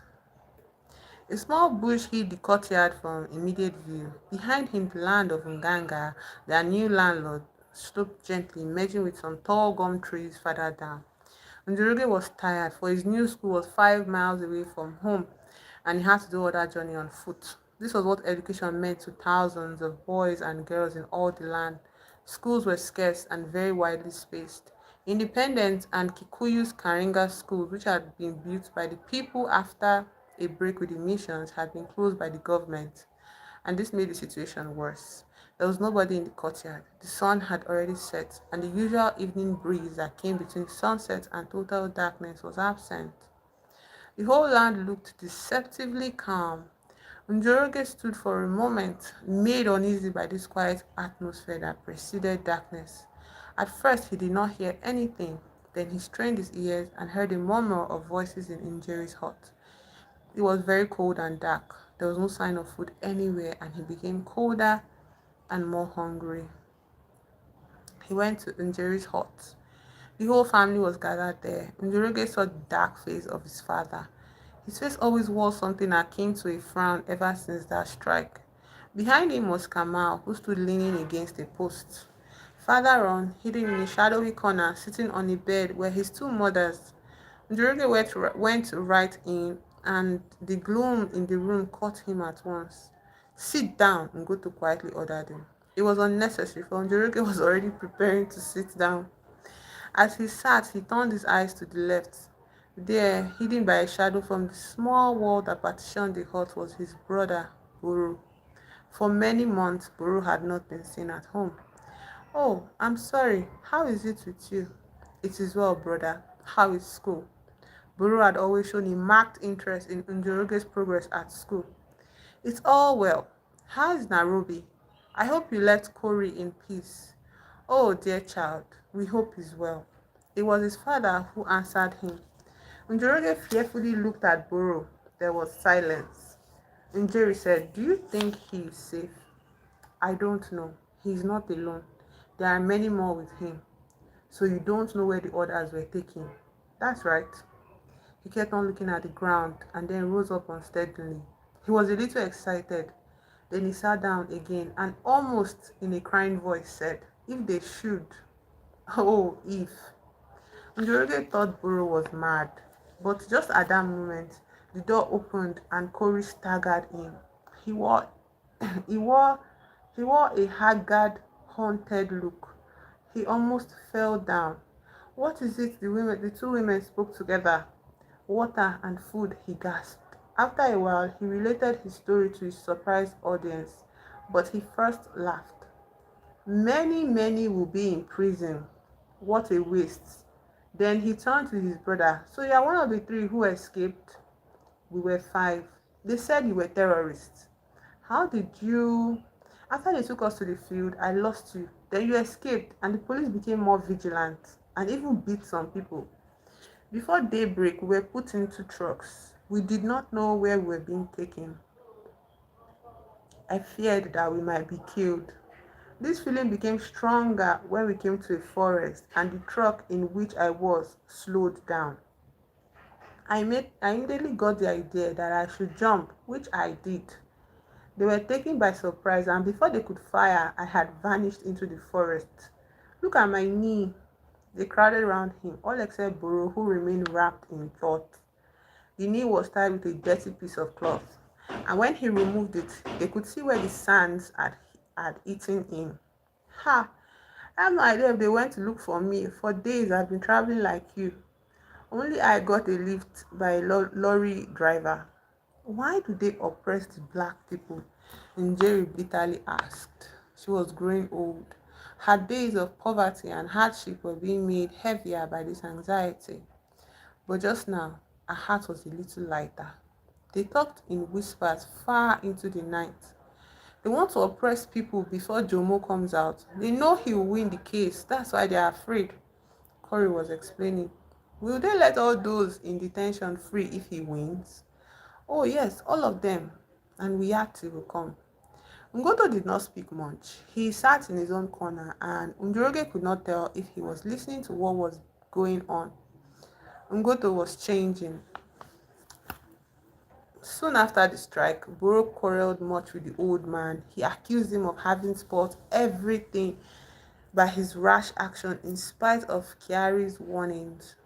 A small bush hid the courtyard from immediate view. Behind him, the land of Nganga, their new landlord, sloped gently, merging with some tall gum trees further down. Njoroge was tired, for his new school was 5 miles away from home, and he had to do all that journey on foot. This was what education meant to thousands of boys and girls in all the land. Schools were scarce and very widely spaced. Independent and Kikuyu's Karinga schools, which had been built by the people after a break with the missions, had been closed by the government, and this made the situation worse. There was nobody in the courtyard. The sun had already set, and the usual evening breeze that came between sunset and total darkness was absent. The whole land looked deceptively calm. Njoroge stood for a moment, made uneasy by this quiet atmosphere that preceded darkness. At first, he did not hear anything. Then he strained his ears and heard a murmur of voices in Njeri's hut. It was very cold and dark. There was no sign of food anywhere, and he became colder and more hungry. He went to Njeri's hut. The whole family was gathered there. Njoroge saw the dark face of his father. His face always wore something akin to a frown ever since that strike. Behind him was Kamal, who stood leaning against a post. Farther on, hidden in a shadowy corner, sitting on a bed, were his two mothers. Njoroge went right in, and the gloom in the room caught him at once. "Sit down," Ngoto quietly ordered him. It was unnecessary, for Njoroge was already preparing to sit down. As he sat, he turned his eyes to the left. There, hidden by a shadow from the small wall that partitioned the hut, was his brother, Buru. For many months, Buru had not been seen at home. Oh, I'm sorry. How is it with you? It is well, brother. How is school? Buru had always shown a marked interest in Njoroge's progress at school. It's all well. How is Nairobi? I hope you left Corey in peace. Oh, dear child, we hope he's well. It was his father who answered him. Njoroge fearfully looked at Buru. There was silence. Njeri said, do you think he is safe? I don't know. He's not alone. There are many more with him. So you don't know where the others were taken. That's right. He kept on looking at the ground and then rose up unsteadily. He was a little excited. Then he sat down again and almost in a crying voice said, if they should. Oh, if. Njoroge thought Buru was mad. But just at that moment, the door opened and Corey staggered in. He wore, he wore, he wore a haggard, haunted look. He almost fell down. What is it? The two women spoke together. Water and food, he gasped. After a while, he related his story to his surprised audience, but he first laughed. Many will be in prison. What a waste. Then he turned to his brother. So you are one of the three who escaped? We were five. They said you were terrorists. How did you... After they took us to the field, I lost you. Then you escaped and the police became more vigilant and even beat some people. Before daybreak, we were put into trucks. We did not know where we were being taken. I feared that we might be killed. This feeling became stronger when we came to a forest and the truck in which I was slowed down. I immediately got the idea that I should jump, which I did. They were taken by surprise and before they could fire, I had vanished into the forest. Look at my knee. They crowded around him, all except Buru, who remained wrapped in thought. The knee was tied with a dirty piece of cloth, and when he removed it, they could see where the sands had eaten in. Ha! I have no idea if they went to look for me. For days I've been traveling like you. Only I got a lift by a lorry driver. Why do they oppress the black people? And Jerry bitterly asked. She was growing old. Her days of poverty and hardship were being made heavier by this anxiety. But just now, her heart was a little lighter. They talked in whispers far into the night. They want to oppress people before Jomo comes out. They know he will win the case. That's why they are afraid. Corey was explaining. Will they let all those in detention free if he wins? Oh yes, all of them. And we had to come. Ngoto did not speak much. He sat in his own corner and Njoroge could not tell if he was listening to what was going on. Ngoto was changing. Soon after the strike, Buru quarreled much with the old man. He accused him of having spoiled everything by his rash action in spite of Kiari's warnings.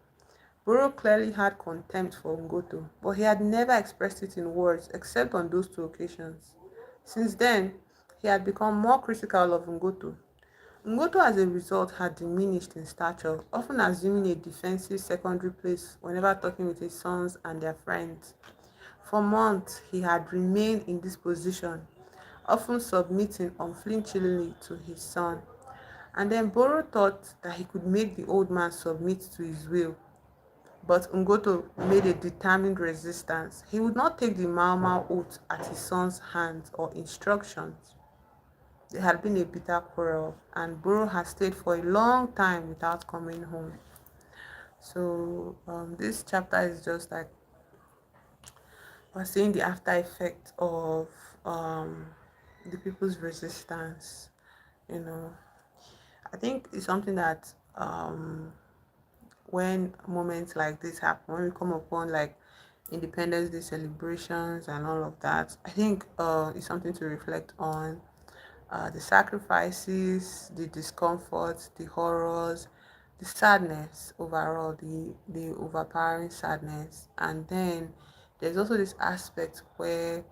Buru clearly had contempt for Ngoto, but he had never expressed it in words except on those two occasions. Since then, he had become more critical of Ngoto. Ngoto, as a result, had diminished in stature, often assuming a defensive secondary place whenever talking with his sons and their friends. For months, he had remained in this position, often submitting unflinchingly to his son. And then Boro thought that he could make the old man submit to his will. But Ngoto made a determined resistance. He would not take the Mau oath at his son's hands or instructions. There had been a bitter quarrel, and Boro had stayed for a long time without coming home. So this chapter is just like we're seeing the after effect of the people's resistance. You know, I think it's something that when moments like this happen, when we come upon like Independence Day celebrations and all of that, I think it's something to reflect on. The sacrifices, the discomfort, the horrors, the sadness overall, the overpowering sadness. And then there's also this aspect where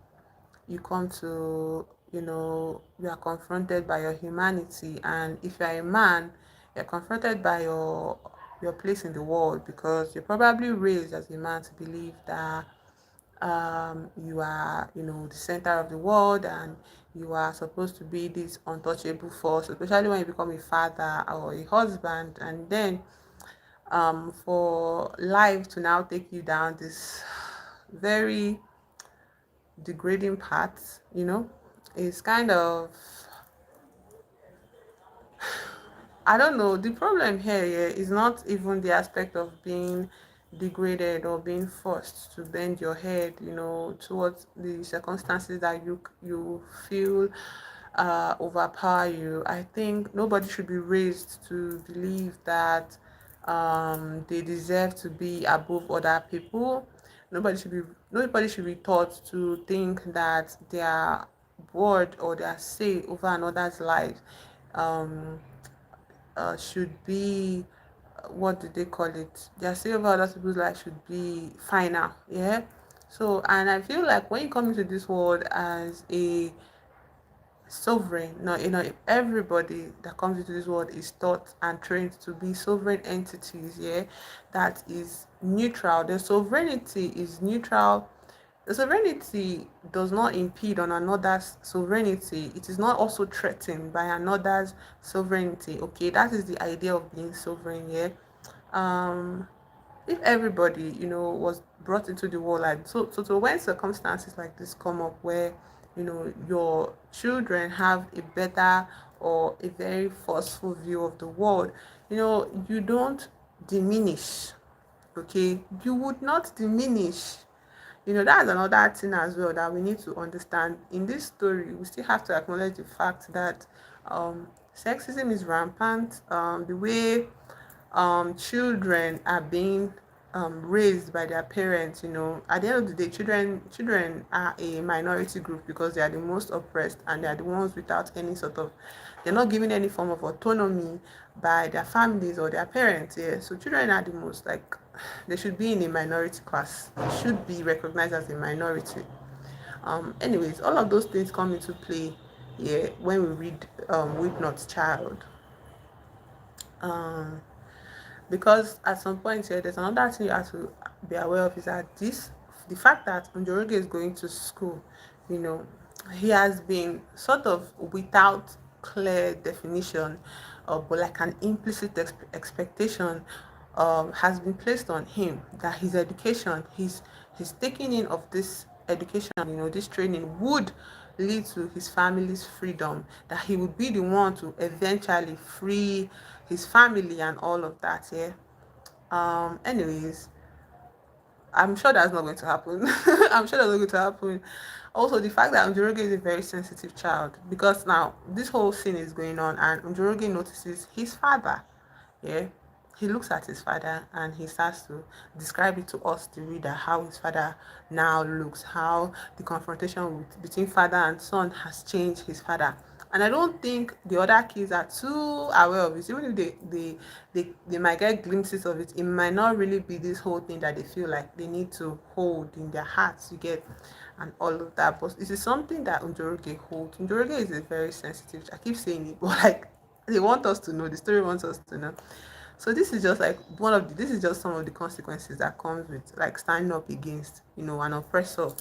you come to, you are confronted by your humanity. And if you're a man, you're confronted by your place in the world, because you're probably raised as a man to believe that you are the center of the world and you are supposed to be this untouchable force, especially when you become a father or a husband, and then for life to now take you down this very degrading path, is kind of, I don't know. The problem here, yeah, is not even the aspect of being degraded or being forced to bend your head, towards the circumstances that you feel overpower you. I think nobody should be raised to believe that they deserve to be above other people. Nobody should be taught to think that their word or their say over another's life um should be, what do they call it, their say over other people's life should be final. Yeah. So, and I feel like when you come into this world as a sovereign, no, everybody that comes into this world is taught and trained to be sovereign entities. Yeah. That is neutral. The sovereignty is neutral. The sovereignty does not impede on another's sovereignty. It is not also threatened by another's sovereignty. Okay, that is the idea of being sovereign. Yeah. um if everybody, was brought into the world, like, so when circumstances like this come up where, your children have a better or a very forceful view of the world, you don't diminish. Okay, you would not diminish. That's another thing as well that we need to understand in this story. We still have to acknowledge the fact that sexism is rampant. The way children are being raised by their parents, at the end of the day, children are a minority group because they are the most oppressed, and they are the ones without any sort of, they're not given any form of autonomy by their families or their parents. Yeah, so children are the most, like, they should be in a minority class. They should be recognized as a minority. Anyways, all of those things come into play, yeah, when we read Weep Not Child. um because at some point here, there's another thing you have to be aware of, is that the fact that Njoroge is going to school, you know he has been sort of without clear definition, but like an implicit expectation has been placed on him, that his education, his taking in of this education, this training would lead to his family's freedom, that he would be the one to eventually free his family and all of that. Yeah. Anyways, I'm sure that's not going to happen. I'm sure that's not going to happen. Also, the fact that Njoroge is a very sensitive child, because now this whole scene is going on and Njoroge notices his father. Yeah. He looks at his father and he starts to describe it to us, the reader, how his father now looks, how the confrontation between father and son has changed his father. And I don't think the other kids are too aware of it. Even if they might get glimpses of it, it might not really be this whole thing that they feel like they need to hold in their hearts, you get, and all of that. But this is something that Njoroge holds. Njoroge is a very sensitive, I keep saying it, but like, they want us to know, the story wants us to know. So this is just like this is just some of the consequences that comes with, like, standing up against, an oppressor.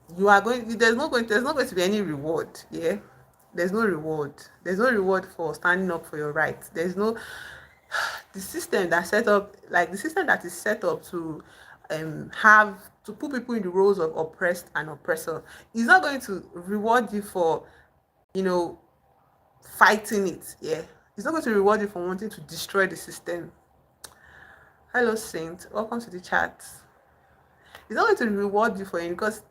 There's not going to be any reward. Yeah. There's no reward for standing up for your rights. There's no the system that set up, like the system that is set up to have to put people in the roles of oppressed and oppressor, is not going to reward you for, you know fighting it. Yeah. It's not going to reward you for wanting to destroy the system. Hello, Saint. Welcome to the chat. It's not going to reward you for it, because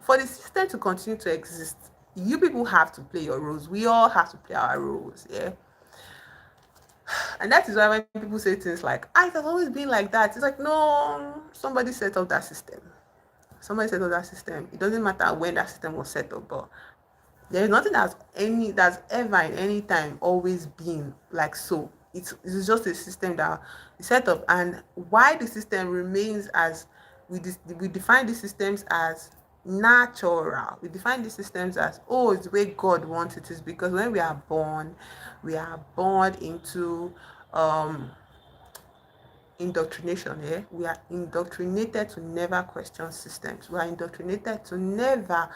for the system to continue to exist, you people have to play your roles. We all have to play our roles. Yeah. And that is why when people say things like, it has always been like that, it's like, no, somebody set up that system. Somebody set up that system. It doesn't matter when that system was set up, but there is nothing that's ever in any time always been like so. It's just a system that is set up, and why the system remains as we define these systems as natural. We define these systems as, it's the way God wants it, is because when we are born into indoctrination. Yeah, we are indoctrinated to never question systems. We are indoctrinated to never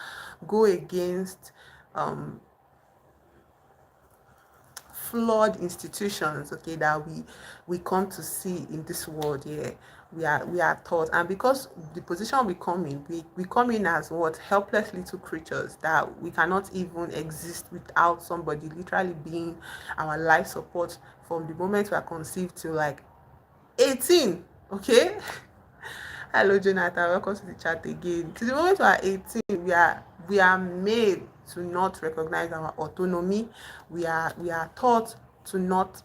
go against flawed institutions, okay, that we come to see in this world. Yeah, we are taught, and because the position we come in, we come in as what, helpless little creatures that we cannot even exist without somebody literally being our life support from the moment we are conceived to like 18. Okay. Hello, Jonathan. Welcome to the chat again. To the moment we are 18, we are made to not recognize our autonomy. We are taught to not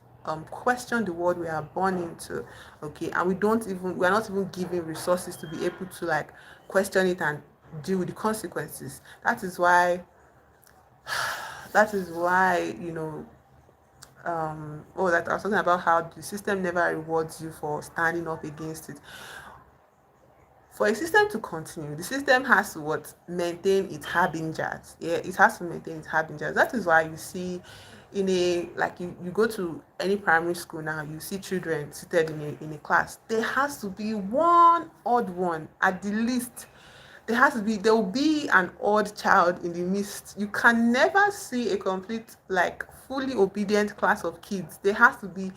question the world we are born into. Okay, and we are not even given resources to be able to like question it and deal with the consequences. That is why that I was talking about how the system never rewards you for standing up against it. For a system to continue, the system has to what, maintain its harbingers. Yeah, it has to maintain its harbingers. That is why you see in a, like, you go to any primary school now, you see children seated in a class. There has to be one odd one at the least. There will be an odd child in the midst. You can never see a complete, like, fully obedient class of kids. There has to be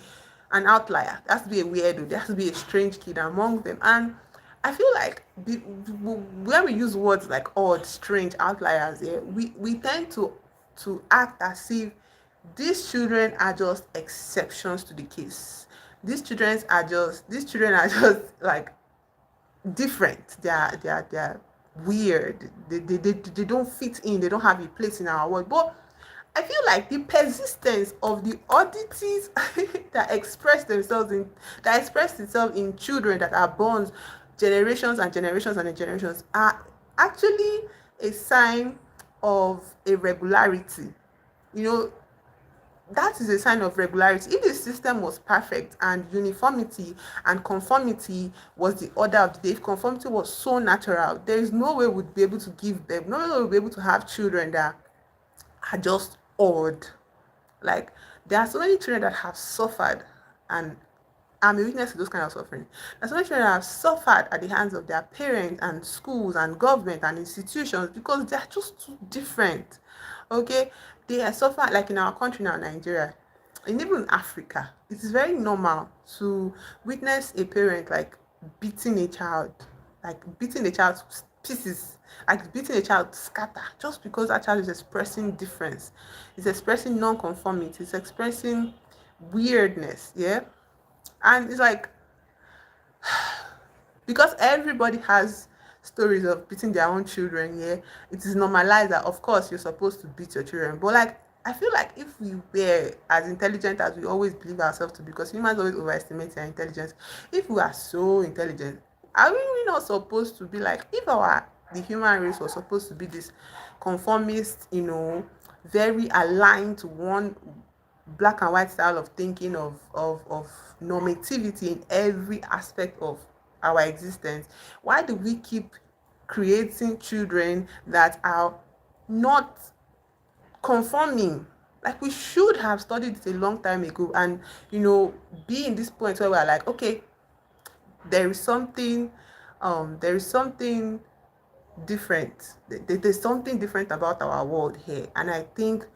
an outlier. There has to be a weirdo. There has to be a strange kid among them. And I feel like when we use words like odd, strange, outliers, yeah, we tend to act as if these children are just exceptions to the case. These children are just like different. They are weird. They don't fit in. They don't have a place in our world. But I feel like the persistence of the oddities that express itself in children that are born generations and generations and generations are actually a sign of a regularity. You know, that is a sign of regularity. If the system was perfect and uniformity and conformity was the order of the day, if conformity was so natural, there is no way we'd be able to give birth, no way we'd be able to have children that are just odd. Like, there are so many children that have suffered, and I'm a witness to those kind of suffering. There's so many children that have suffered at the hands of their parents and schools and government and institutions because they are just too different. Okay, they are suffering, like in our country now, Nigeria, and even in Africa. It is very normal to witness a parent like beating a child, like beating a child to pieces, like beating a child to scatter, just because that child is expressing difference, is expressing non-conformity, is expressing weirdness. Yeah, and it's like, because everybody has stories of beating their own children. Yeah, it is normalized that of course you're supposed to beat your children. But like, I feel like if we were as intelligent as we always believe ourselves to be, because humans always overestimate their intelligence, if we are so intelligent, are we really not supposed to be like, if the human race was supposed to be this conformist, very aligned to one black and white style of thinking, of normativity in every aspect of our existence, why do we keep creating children that are not conforming? Like, we should have studied it a long time ago, and be in this point where we're like, okay, there is something different. There's something different about our world here, and I think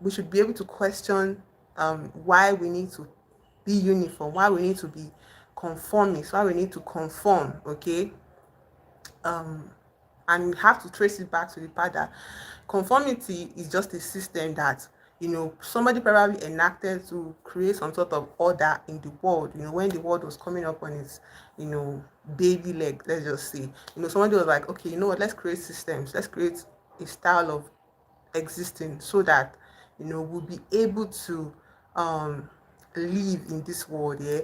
we should be able to question why we need to be uniform, why we need to be conformist, why we need to conform. Okay, and we have to trace it back to the part that conformity is just a system that somebody probably enacted to create some sort of order in the world. When the world was coming up on its baby leg, let's just say, somebody was like, okay, you know what, let's create systems, let's create a style of existing so that we'll be able to live in this world. Yeah,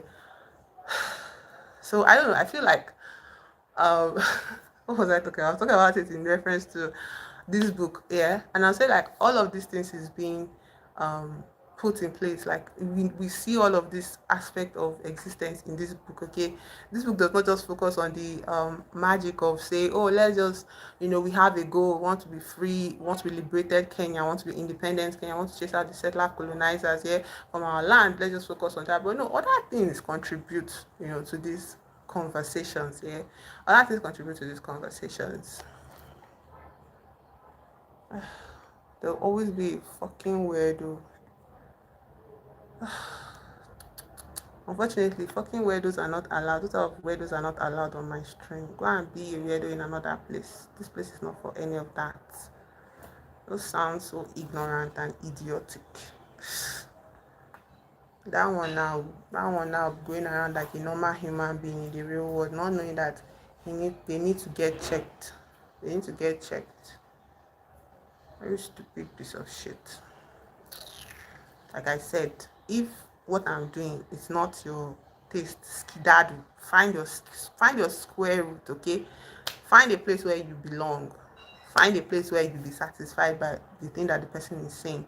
so I don't know, I feel like um what was I talking about? I was talking about it in reference to this book. Yeah, and I'll say like all of these things is being put in place. Like we see all of this aspect of existence in this book. Okay, this book does not just focus on the magic of say, oh, let's just, we have a goal, we want to be free, we want to be liberated Kenya, we want to be independent Kenya, we want to chase out the settler colonizers here from our land. Let's just focus on that. But no, other things contribute, to these conversations. Yeah, other things contribute to these conversations. There'll always be a fucking weirdo. Unfortunately, fucking weirdos are not allowed. Those type of weirdos are not allowed on my stream. Go and be a weirdo in another place. This place is not for any of that. Those sound so ignorant and idiotic. That one now going around like a normal human being in the real world, not knowing that they need to get checked. They need to get checked. Very stupid piece of shit. Like I said, if what I'm doing is not your taste, skidadu, find your square root. Okay, find a place where you belong. Find a place where you'll be satisfied by the thing that the person is saying.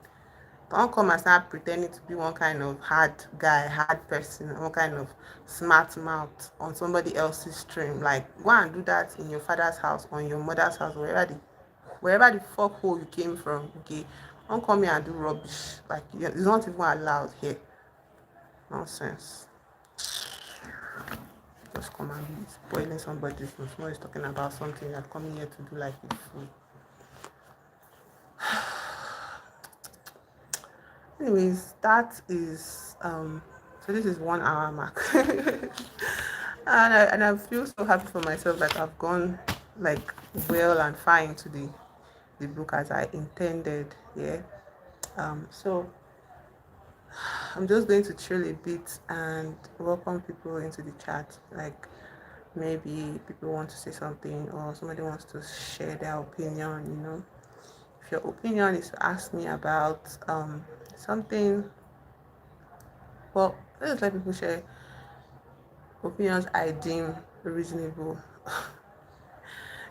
Don't come and start pretending to be one kind of hard guy, hard person, one kind of smart mouth on somebody else's stream. Like, go and do that in your father's house, or in your mother's house, wherever the fuck hole you came from. Okay, don't come here and do rubbish. Like, it's not even allowed here. Nonsense. Just come and be spoiling somebody's mood. Somebody's talking about something you're coming here to do like a fool. Anyways, that is so this is 1 hour mark. and I feel so happy for myself that I've gone like well and fine to the book as I intended. Yeah. So I'm just going to chill a bit and welcome people into the chat. Like, maybe people want to say something, or somebody wants to share their opinion. If your opinion is to ask me about something, well, let's let people share opinions I deem reasonable.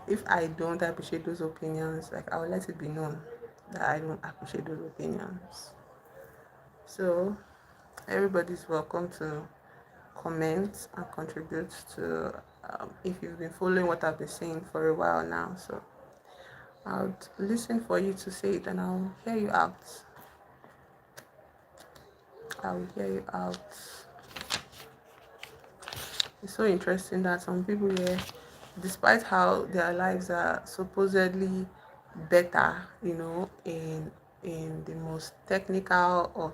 If I don't appreciate those opinions, like, I'll let it be known that I don't appreciate those opinions. So everybody's welcome to comment and contribute to if you've been following what I've been saying for a while now. So I'll listen for you to say it and I'll hear you out. It's so interesting that some people here, despite how their lives are supposedly better, in the most technical of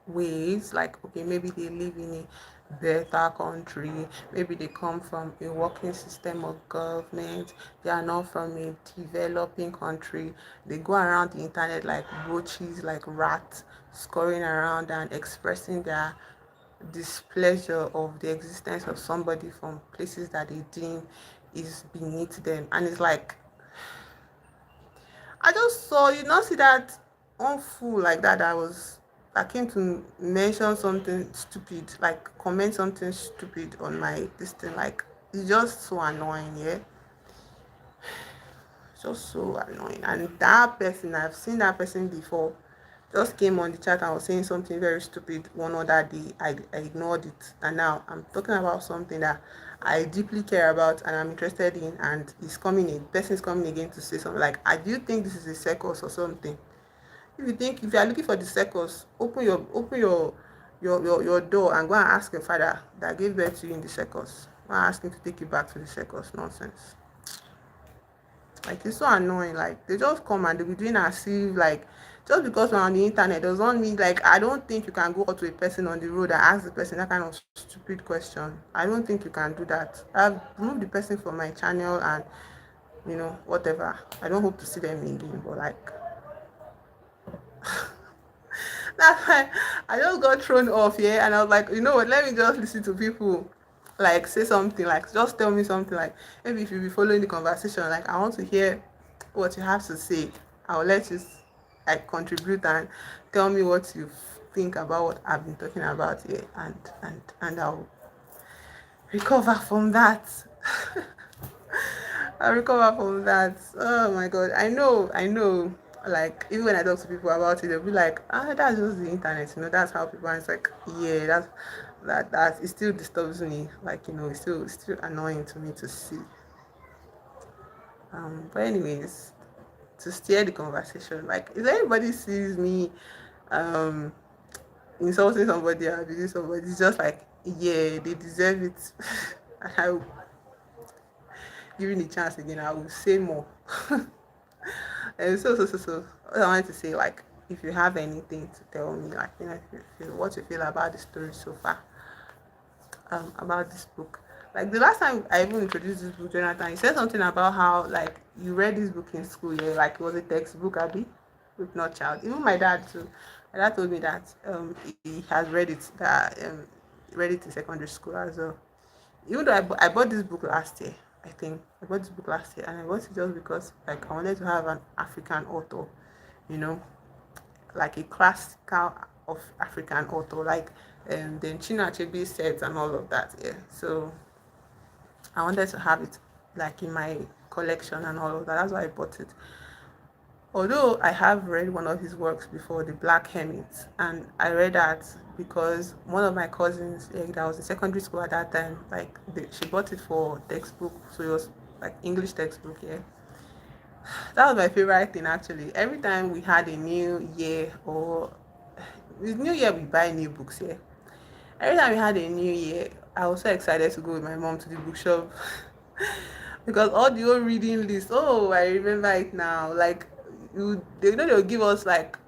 ways, like, okay, maybe they live in a better country, maybe they come from a working system of government, they are not from a developing country, they go around the internet like roaches, like rats, scurrying around and expressing their displeasure of the existence of somebody from places that they deem is beneath them. And it's like, I just saw, you not see that one fool like that came to mention something stupid, like comment something stupid on my this thing. Like, it's just so annoying. Yeah, just so annoying. And that person, I've seen that person before, just came on the chat and was saying something very stupid one other day. I ignored it, and now I'm talking about something that I deeply care about and I'm interested in, and person is coming again to say something like, I do think this is a circus or something. If you are looking for the circus, open your door and go and ask your father that gave birth to you in the circus. Go and ask him to take you back to the circus. Nonsense. Like, it's so annoying. Like, they just come and they be doing as if, like, just because we're on the internet does not mean, like, I don't think you can go up to a person on the road and ask the person that kind of stupid question. I don't think you can do that. I've removed the person from my channel and whatever. I don't hope to see them again, but like, that's why I just got thrown off. Yeah, and I was like, you know what, let me just listen to people like say something, like just tell me something, like maybe if you be following the conversation, like, I want to hear what you have to say. I'll let you like contribute and tell me what you think about what I've been talking about here, and I'll recover from that. I'll recover from that. Oh my god, I know Like even when I talk to people about it, they'll be like, that's just the internet, that's how people are. It's like, yeah, that it still disturbs me. Like, it's still annoying to me to see. But anyways, to steer the conversation, like if anybody sees me um insulting somebody or abusing somebody, it's just like, yeah, they deserve it. And I will, given the chance again, I will say more. And so, what I wanted to say, like, if you have anything to tell me, like, what you feel about the story so far, about this book. Like the last time I even introduced this book, Jonathan, you said something about how like you read this book in school, yeah, like it was a textbook, Abby, with not child. Even my dad too. My dad told me that he has read it in secondary school as well. Even though I bought this book last year, I think I bought this book last year, and I bought it just because like I wanted to have an African author, you know, like a classical of African author, like then Chinua Achebe sets and all of that. Yeah, so I wanted to have it like in my collection and all of that. That's why I bought it. Although I have read one of his works before, The Black Hermit, and I read that because one of my cousins, that was in secondary school at that time, like she bought it for textbook, so it was like English textbook, yeah. That was my favorite thing actually. Every time we had a new year or with new year we buy new books, yeah. Every time we had a new year, I was so excited to go with my mom to the bookshop because all the old reading list. Oh, I remember it now. Like they'll give us like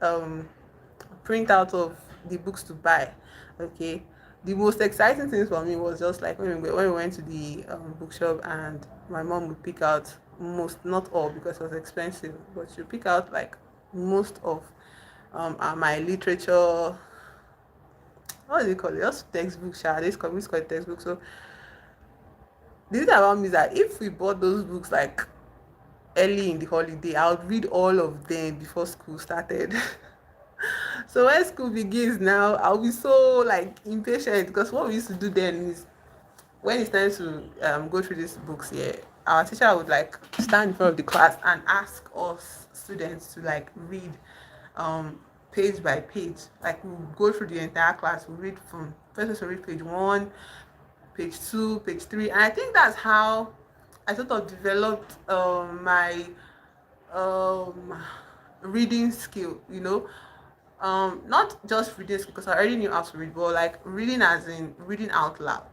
printout of the books to buy. Okay. The most exciting thing for me was just like when we went to the bookshop and my mom would pick out most, not all because it was expensive, but she would pick out like most of my literature, what do they call it? Just textbook, this call it textbook. So the thing about me is that if we bought those books like early in the holiday, I would read all of them before school started. So when school begins now, I'll be so like impatient because what we used to do then is when it's time to go through these books here, our teacher would like stand in front of the class and ask us students to like read um page by page. Like we'll go through the entire class, we'll read from first to read page one, page two, page three. And I think that's how I sort of developed my um reading skill, not just reading because I already knew how to read, but like reading as in reading out loud,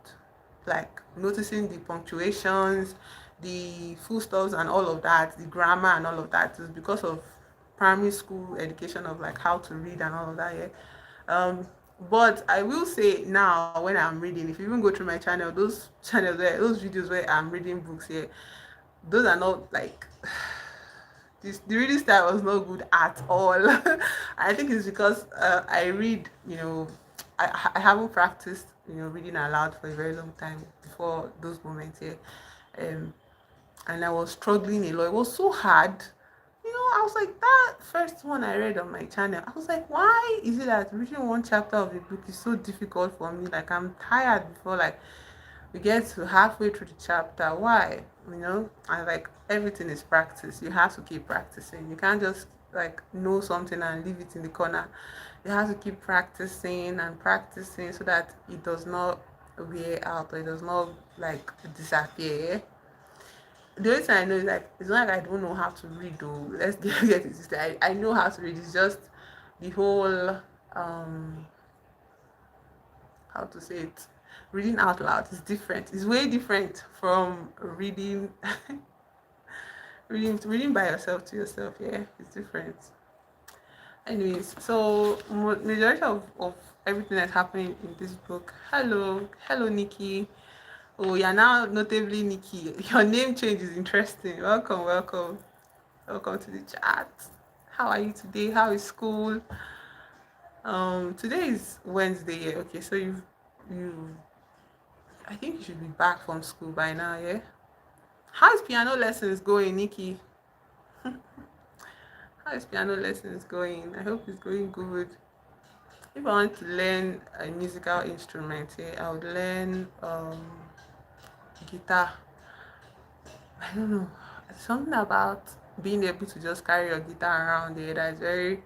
like noticing the punctuations, the full stops and all of that, the grammar and all of that is because of primary school education of like how to read and all of that, yeah. But I will say now when I'm reading, if you even go through my channel, those videos where I'm reading books here, those are not like the reading style was not good at all. I think it's because I read, I haven't practiced, reading aloud for a very long time before those moments here. Um, and I was struggling a lot. It was so hard. I was like, that first one I read on my channel, I was like, why is it that reading one chapter of the book is so difficult for me? Like, I'm tired before, like, we get to halfway through the chapter. Why? And like everything is practice. You have to keep practicing. You can't just like know something and leave it in the corner. You have to keep practicing and practicing so that it does not wear out or it does not like disappear. The only thing I know is like it's not like I don't know how to read though. Let's get it straight. I know how to read. It's just the whole how to say it, reading out loud is different. It's way different from reading reading by yourself to yourself. Yeah, it's different. Anyways, so majority of everything that's happening in this book. Hello Nikki. Oh, you're now notably Nikki. Your name change is interesting. Welcome to the chat. How are you today? How is school? Today is Wednesday. Yeah. Okay, so you I think you should be back from school by now, yeah? How's piano lessons going, Nikki? How is piano lessons going? I hope it's going good. If I want to learn a musical instrument, yeah, I would learn guitar. I don't know. Something about being able to just carry your guitar around there, that is very,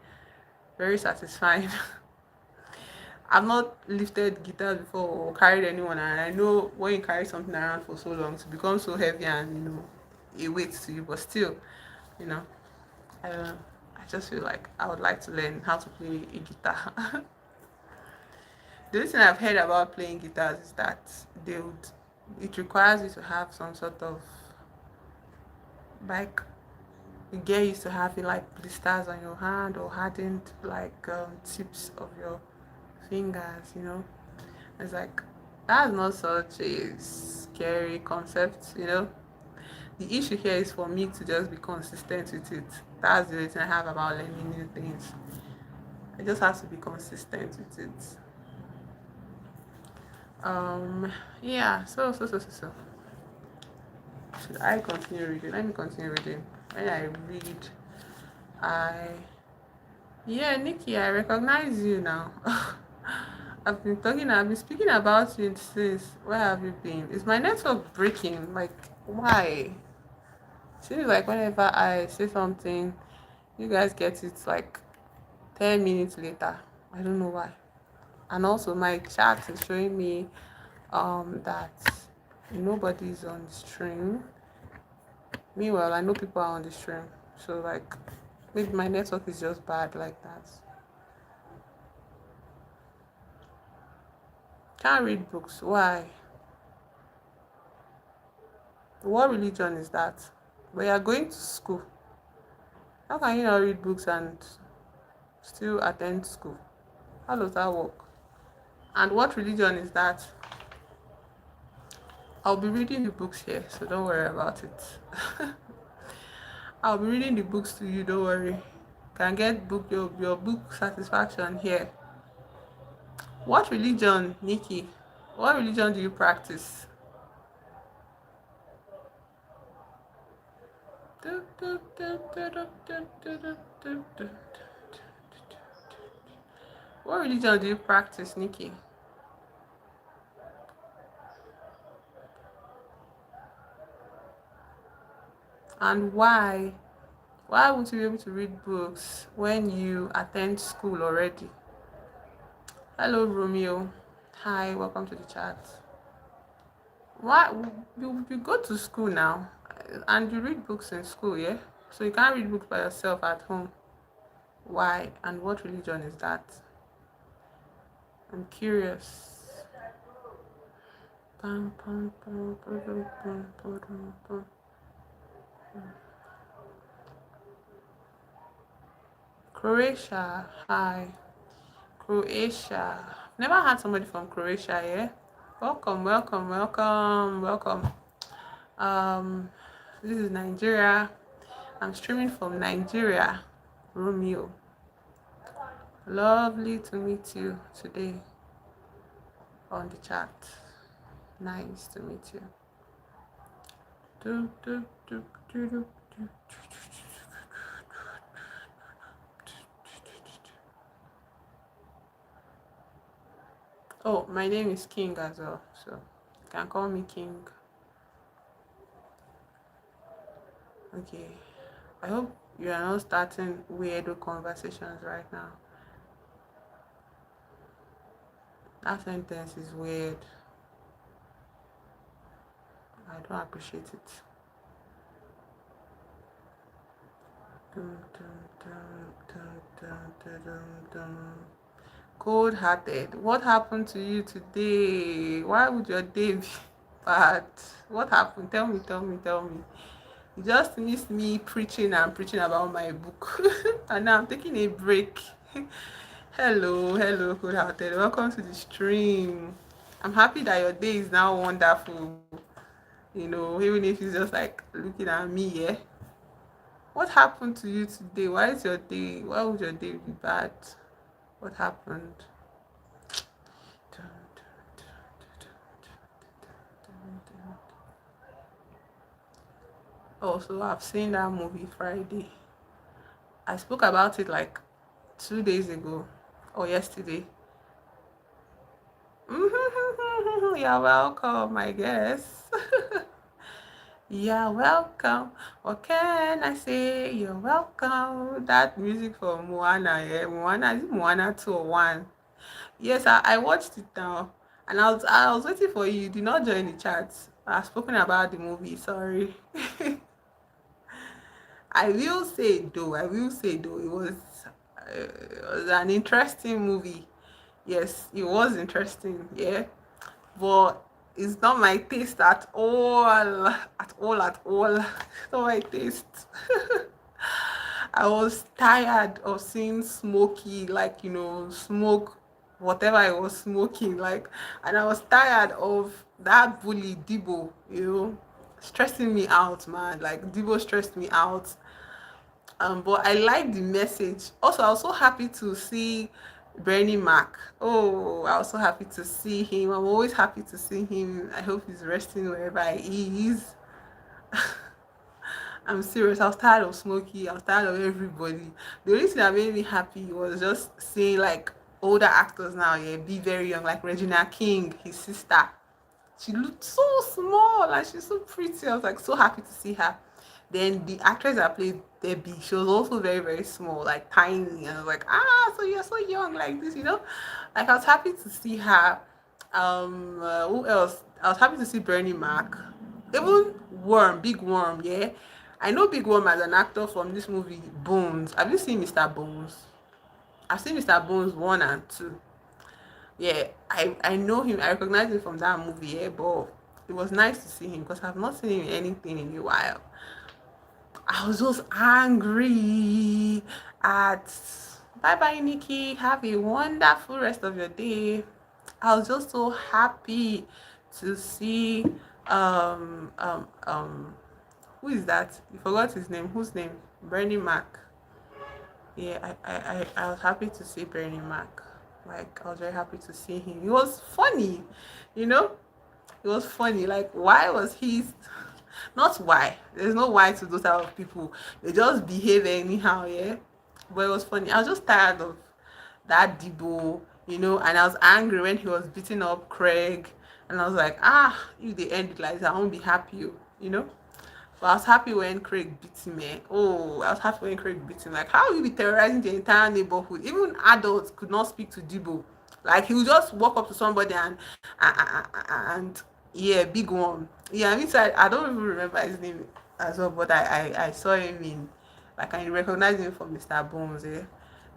very satisfying. I've not lifted guitars before or carried anyone, and I know when you carry something around for so long, to become so heavy and it weights to you, but still, you know, I don't know. I just feel like I would like to learn how to play a guitar. The only thing I've heard about playing guitars is that it requires you to have some sort of, like, you get used to having like blisters on your hand or hardened like tips of your fingers. It's like that's not such a scary concept. The issue here is for me to just be consistent with it. That's the reason I have about learning new things. I just have to be consistent with it. Yeah, so should I continue reading? Let me continue reading. When I read, I yeah, Nikki, I recognize you now. I've been speaking about you since. Where have you been? Is my network breaking? Like, why? Seems like whenever I say something, you guys get it like 10 minutes later. I don't know why. And also my chat is showing me that nobody's on the stream. Meanwhile, I know people are on the stream. So like maybe my network is just bad like that. Can't read books. Why? What religion is that? But you're going to school. How can you not read books and still attend school? How does that work? And what religion is that? I'll be reading the books here, so don't worry about it. I'll be reading the books to you, don't worry. Can get your book satisfaction here. What religion, Nikki? What religion do you practice? What religion do you practice, Nikki? And why? Why would you be able to read books when you attend school already? Hello, Romeo. Hi, welcome to the chat. Why you go to school now and you read books in school, yeah? So you can't read books by yourself at home. Why? And what religion is that? I'm curious. Croatia. Hi. Croatia. Never had somebody from Croatia, yeah? Welcome, welcome, welcome, welcome. Um, this is Nigeria. I'm streaming from Nigeria. Romeo. Lovely to meet you today on the chat. Nice to meet you. Oh, my name is King as well, so you can call me King. Okay. I hope you are not starting weirdo conversations right now. That sentence is weird. I don't appreciate it. Cold hearted. What happened to you today? Why would your day be bad? What happened? Tell me, tell me, tell me. You just missed me preaching and preaching about my book. And now I'm taking a break. Hello, hello, cold hearted. Welcome to the stream. I'm happy that your day is now wonderful. Even if it's just like looking at me, yeah. What happened to you today? Why would your day be bad? What happened? Also, I've seen that movie Friday. I spoke about it like 2 days ago or yesterday. You're welcome, I guess. Yeah, welcome. What can I say? You're welcome. That music from Moana, yeah. Moana, is it Moana 2 or 1? Yes, I watched it now. And I was waiting for you. You did not join the chat. I've spoken about the movie, sorry. I will say though, it was an interesting movie. Yes, it was interesting, yeah. But it's not my taste at all. At all, at all. It's not my taste. I was tired of seeing smoky, like, smoke whatever I was smoking, like, and I was tired of that bully Debo, stressing me out, man. Like, Debo stressed me out. But I like the message. Also, I was so happy to see Bernie Mac. Oh, I was so happy to see him. I'm always happy to see him. I hope he's resting wherever he is. I'm serious. I was tired of Smokey. I was tired of everybody. The only thing that made me happy was just seeing like older actors now, yeah, be very young, like Regina King, his sister. She looked so small and she's so pretty. I was like so happy to see her. Then the actress that played Debbie, she was also very, very small, like tiny. And I was like, so you're so young like this. Like I was happy to see her. Who else? I was happy to see Bernie Mac. Even Worm, Big Worm, yeah. I know Big Worm as an actor from this movie, Bones. Have you seen Mr. Bones? I've seen Mr. Bones 1 and 2. Yeah, I know him. I recognize him from that movie, yeah, but it was nice to see him because I've not seen him in anything in a while. I was just angry at bye bye Nikki. Have a wonderful rest of your day. I was just so happy to see um um um who is that? You forgot his name. Whose name? Bernie Mac. Yeah, I was happy to see Bernie Mac. Like I was very happy to see him. He was funny, you know? It was funny. Like, why was he? Not why. There's no why to those type of people. They just behave anyhow, yeah. But it was funny. I was just tired of that Debo, and I was angry when he was beating up Craig. And I was like, if they end it like that, I won't be happy, you know. But I was happy when Craig beat him. Eh? Oh, I was happy when Craig beat him. Like, how will you be terrorizing the entire neighborhood? Even adults could not speak to Debo. Like, he would just walk up to somebody and yeah, big one. Yeah, I mean, so I don't even remember his name as well, but I saw him in, like, I recognize him from Mr. Bones. Eh?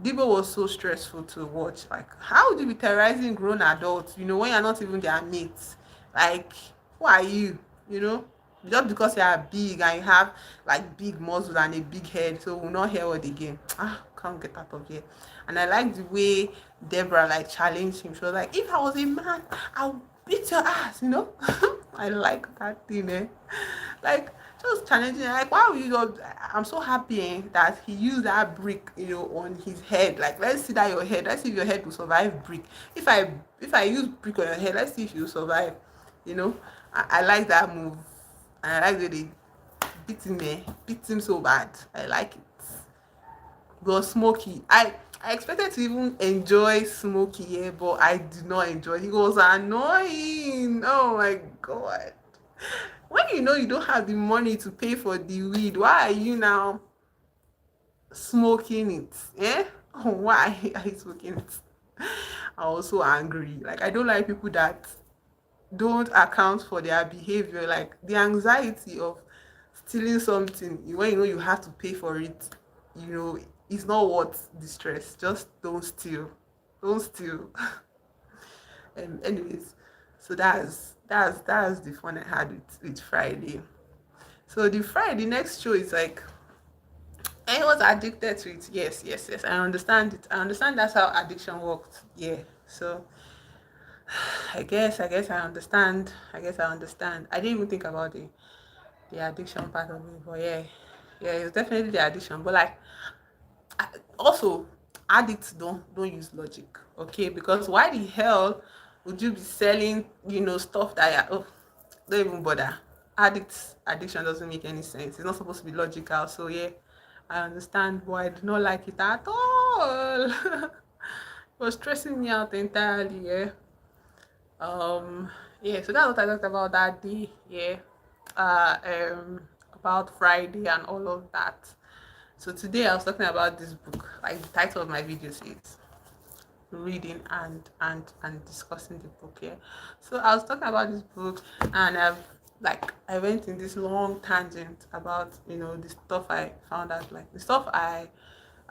Debo was so stressful to watch. Like, how would you be terrorizing grown adults, when you're not even their mates? Like, who are you, you know? Just because you are big and you have like big muscles and a big head, so we'll not hear what again. Can't get out of here. And I like the way Deborah like challenged him. She was like, if I was a man, I'll beat your ass. I like that thing, eh? Like just challenging, like, why would you not? I'm so happy that he used that brick, on his head. Like, let's see that your head, let's see if your head will survive brick. If I use brick on your head, let's see if you survive. I like that move. And I like the way they beat him so bad. I like it. But Smokey, I expected to even enjoy Smokey, yeah, but I did not enjoy. He was annoying. Oh my god. When you know you don't have the money to pay for the weed, why are you now smoking it? Eh? Why are you smoking it? I was so angry. Like, I don't like people that don't account for their behavior, like the anxiety of stealing something when you know you have to pay for it. It's not worth the stress. Just don't steal. Anyways, so that's the fun I had with Friday. So the next show is like, I was addicted to it. Yes, yes, yes, I understand it. I understand that's how addiction works. Yeah. So I guess I understand. I didn't even think about the addiction part of it, but yeah, yeah, it's definitely the addiction. But like, also, addicts don't use logic, okay? Because why the hell would you be selling, stuff that don't even bother? Addiction doesn't make any sense. It's not supposed to be logical. So yeah, I understand, but I do not like it at all. It was stressing me out entirely. Yeah. Yeah, so that's what I talked about that day. Yeah. about Friday and all of that. So today I was talking about this book. Like the title of my video says, reading and discussing the book. Yeah. So I was talking about this book, and I went in this long tangent about the stuff I found out, like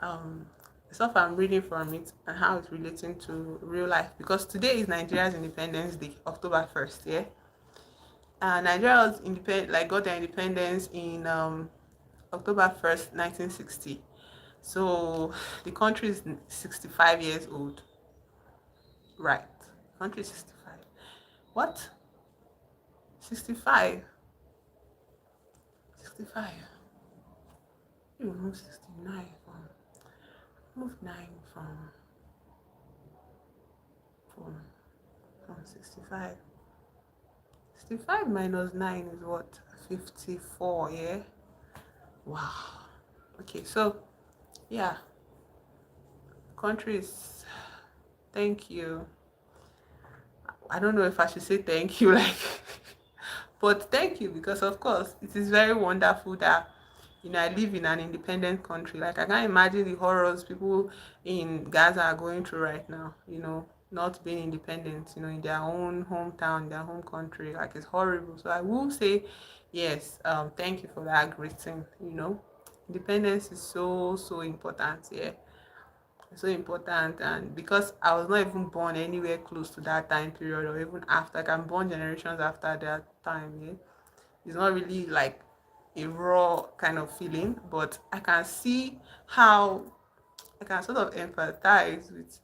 um the stuff I'm reading from it and how it's relating to real life, because today is Nigeria's Independence Day, October 1st. Yeah. Nigeria was independent, like got their independence in October 1st, 1960. So the country is 65 years old. Right. Country is 65. What? 65? 65. You remove 69 from, remove 9 from, from 65. 65 minus 9 is what? 54, yeah? Wow. Okay, so, yeah. Countries, thank you. I don't know if I should say thank you, like, but thank you, because of course it is very wonderful that I live in an independent country. Like, I can't imagine the horrors people in Gaza are going through right now, not being independent, in their own hometown, their home country. Like, it's horrible. So I will say yes, thank you for that greeting. Independence is so, so important, yeah. So important. And because I was not even born anywhere close to that time period, or even after, like I'm born generations after that time, yeah, it's not really like a raw kind of feeling, but I can see how I can sort of empathize with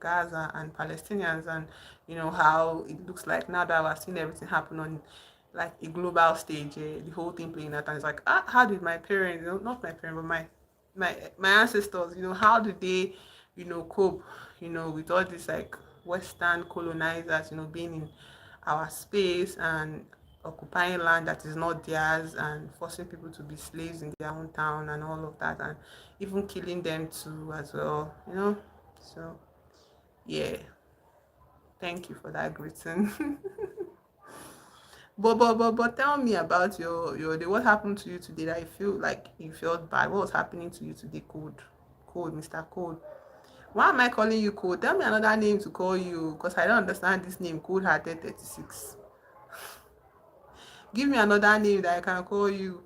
Gaza and Palestinians, and how it looks like now that we're seeing everything happen on like a global stage, the whole thing playing out, and it's like, how did my parents, not my parents, but my ancestors, how did they cope with all this, like, Western colonizers being in our space and occupying land that is not theirs, and forcing people to be slaves in their own town and all of that, and even killing them too as well. So yeah, thank you for that greeting. But tell me about your day. What happened to you today that you feel like you felt bad? What was happening to you today? Cold, Mr. Cold. Why am I calling you Cold? Tell me another name to call you, because I don't understand this name, Cold Hearted 36. Give me another name that I can call you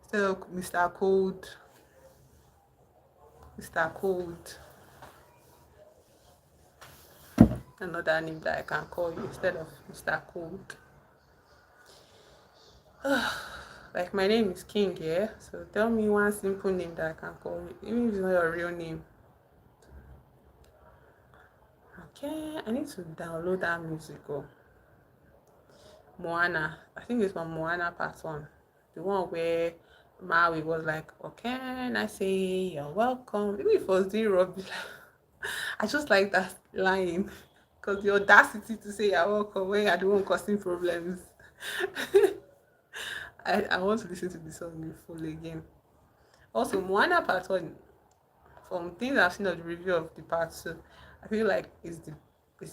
instead of Mr. Cold. Mr. Cold. Another name that I can call you instead of Mr. Cold. Like, my name is King, yeah? So tell me one simple name that I can call you, even if it's not your real name. Okay, I need to download that music. Oh, Moana. I think it's from Moana Part 1. The one where Maui was like, okay, and I say you're welcome. Even if it was doing rubbish, I just like that line. Because the audacity to say you're welcome when you're the one causing problems. I want to listen to the song in full again. Also, Moana Part 1, from things I've seen of the review of the Part 2, I feel like it's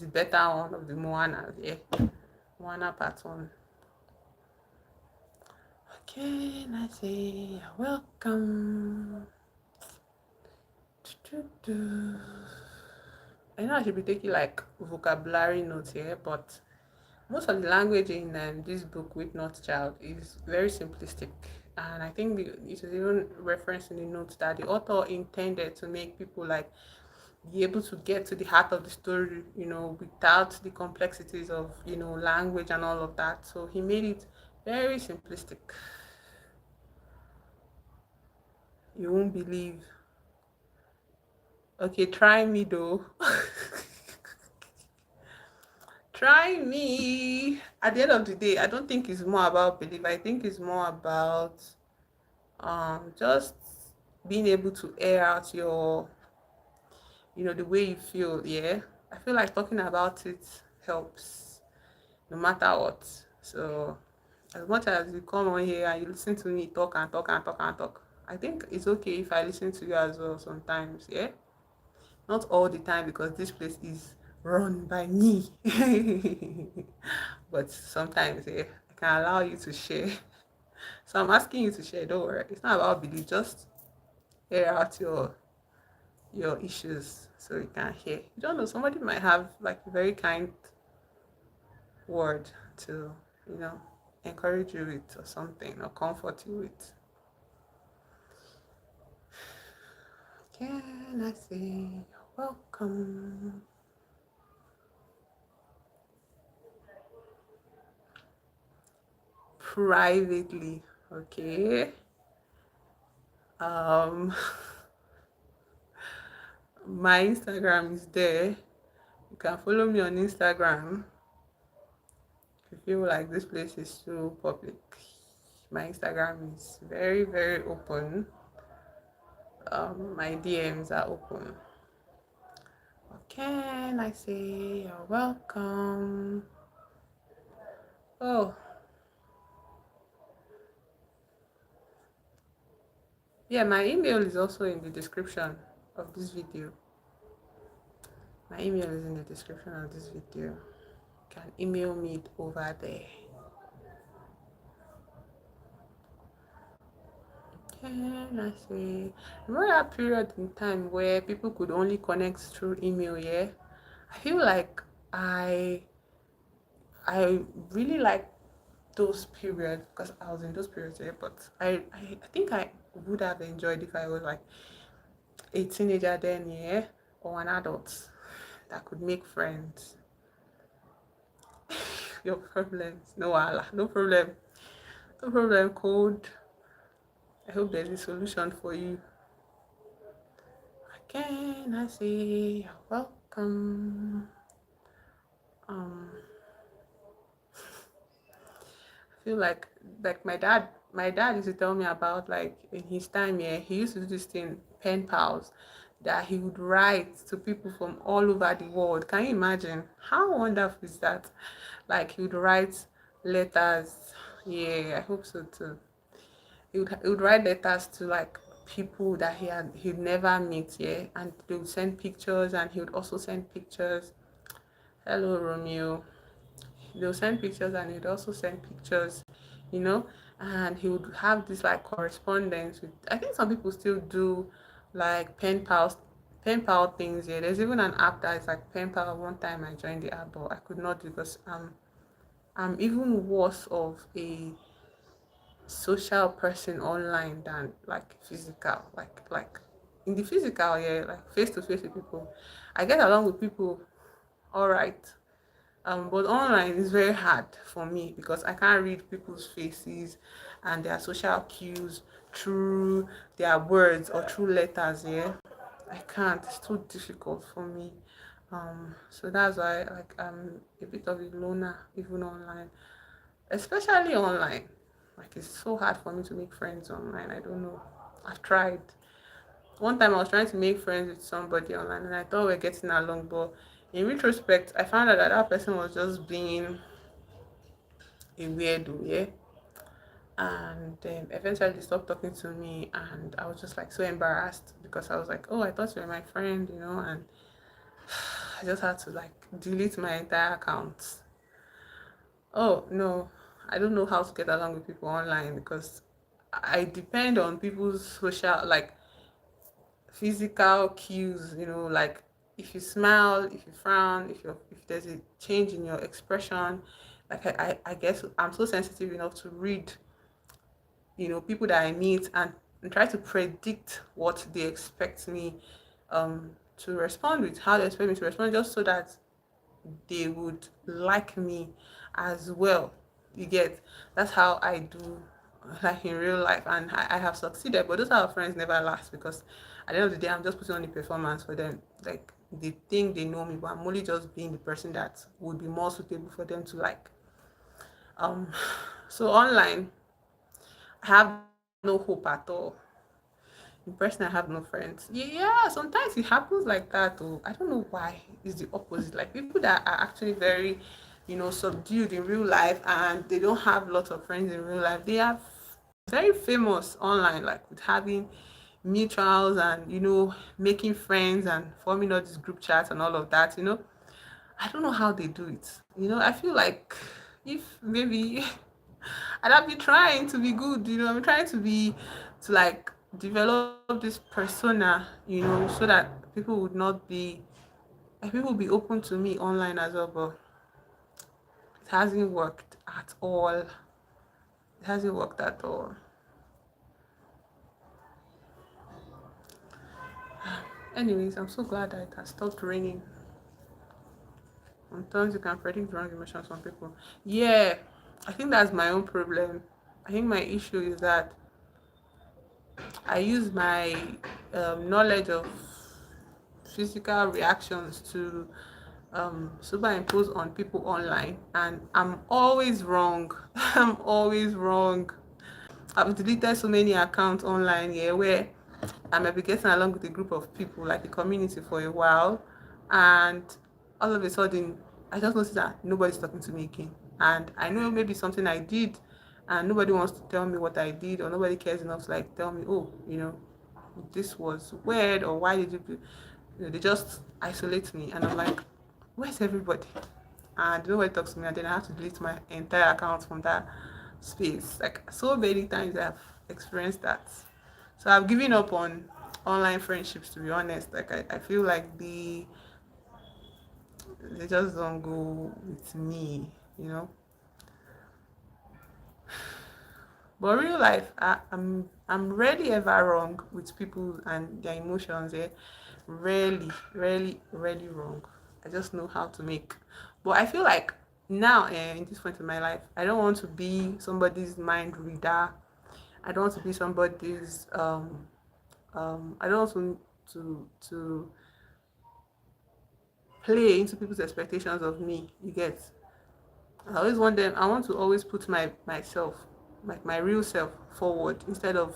the better one of the Moana. Yeah, Moana Part 1. Okay, and I say you're welcome. I know I should be taking like vocabulary notes here, but most of the language in this book, With Not Child, is very simplistic. And I think it is even referenced in the notes that the author intended to make people like be able to get to the heart of the story, without the complexities of, language and all of that. So he made it very simplistic. You won't believe. Okay, try me though. Try me. At the end of the day, I don't think it's more about belief. I think it's more about just being able to air out your, the way you feel. Yeah, I feel like talking about it helps, no matter what. So as much as you come on here and you listen to me talk and talk and talk and talk, I think it's okay if I listen to you as well sometimes. Yeah, not all the time, because this place is run by me. But sometimes, yeah, I can allow you to share. So I'm asking you to share. Don't worry. It's not about belief. Just air out your issues so you can hear. You don't know. Somebody might have like a very kind word to, you know, encourage you with or something or comfort you with. Can I say welcome? Privately, okay. Um, my Instagram is there. You can follow me on Instagram if you feel like this place is too public. My Instagram is very, very open. My DMs are open. What can I say? You're welcome. Oh, yeah, my email is also in the description of this video. My email is in the description of this video. You can email me over there. Can I say? Remember that period in time where people could only connect through email, yeah? I feel like I I really like those periods because I was in those periods, yeah, but I think I would have enjoyed if I was like a teenager then, yeah, or an adult that could make friends. Your problems, no Allah, no problem, no problem. Code. I hope there's a solution for you. Can I say you're welcome? I feel like my dad used to tell me about like in his time here, he used to do this thing, pen pals, that he would write to people from all over the world. Can you imagine? How wonderful is that? Like he would write letters. Yeah, I hope so too. He would write letters to like people that he'd never meet, yeah, and they would send pictures and he would also send pictures. Hello Romeo. They'll send pictures and he'd also send pictures, you know, and he would have this like correspondence with, I think some people still do like pen pal things. Yeah, there's even an app that is like pen pal. One time I joined the app but I could not do because I'm even worse of a social person online than like physical, like in the physical, yeah, like face to face with people. I get along with people all right. But online is very hard for me because I can't read people's faces and their social cues through their words or through letters. Yeah, I can't. It's too difficult for me. So that's why like I'm a bit of a loner even online, especially online. Like it's so hard for me to make friends online. I don't know. I've tried. One time I was trying to make friends with somebody online and I thought we are getting along, but in retrospect, I found out that that person was just being a weirdo, yeah. And eventually they stopped talking to me, and I was just like so embarrassed because I was like, oh, I thought you were my friend, you know, and I just had to like delete my entire account. Oh no, I don't know how to get along with people online because I depend on people's social like physical cues, you know, like if you smile, if you frown, if there's a change in your expression, like I guess I'm so sensitive enough to read, you know, people that I meet and try to predict what they expect me to respond with, how they expect me to respond, just so that they would like me as well. You get, that's how I do like in real life, and I have succeeded. But those are friends never last because at the end of the day I'm just putting on the performance for them. Like they think they know me, but I'm only just being the person that would be more suitable for them to like. um so online I have no hope at all. In person I have no friends. Yeah, sometimes it happens like that though. I don't know why. It's the opposite. Like people that are actually very, you know, subdued in real life and they don't have lots of friends in real life, they are very famous online, like with having mutuals and, you know, making friends and forming all these group chats and all of that, you know. I don't know how they do it. You know, I feel like if maybe And I've been trying to be good, I'm trying to be, to like develop this persona, so that people would not be, like, people will be open to me online as well, but it hasn't worked at all. It hasn't worked at all. Anyways, I'm so glad that it has stopped raining. Sometimes you can predict wrong emotions from people. Yeah, I think that's my own problem. I think my issue is that I use my knowledge of physical reactions to superimpose on people online, and I'm always wrong. I'm always wrong. I've deleted so many accounts online here where I might be getting along with a group of people, like a community, for a while, and all of a sudden, I just noticed that nobody's talking to me again. And I know maybe something I did, and nobody wants to tell me what I did, or nobody cares enough to like tell me, oh, this was weird, or why did you do? They just isolate me, and I'm like, where's everybody? And nobody talks to me, and then I have to delete my entire account from that space. Like, so many times I've experienced that. So I've given up on online friendships, to be honest. Like, I feel like they just don't go with me, you know. But real life, I'm rarely ever wrong with people and their emotions. Yeah, rarely, rarely, rarely wrong. I just know how to make. But I feel like now, in this point in my life, I don't want to be somebody's mind reader. I don't want to be somebody's I don't want to play into people's expectations of me. You get? I always want them. I want to always put myself, like my real self, forward instead of,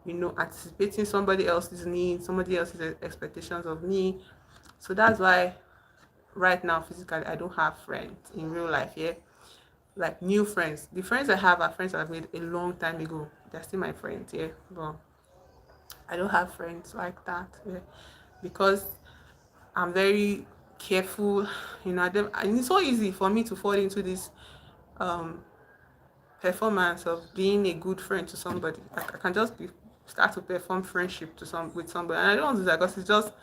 anticipating somebody else's needs, somebody else's expectations of me. So that's why right now, physically, I don't have friends in real life. Yeah, like new friends. The friends I have are friends I've made a long time ago. They're still my friends. Yeah, but I don't have friends like that. Yeah, because I'm very careful. And it's so easy for me to fall into this um performance of being a good friend to somebody. Like, I can just start to perform friendship with somebody, and I don't want to do that because it's just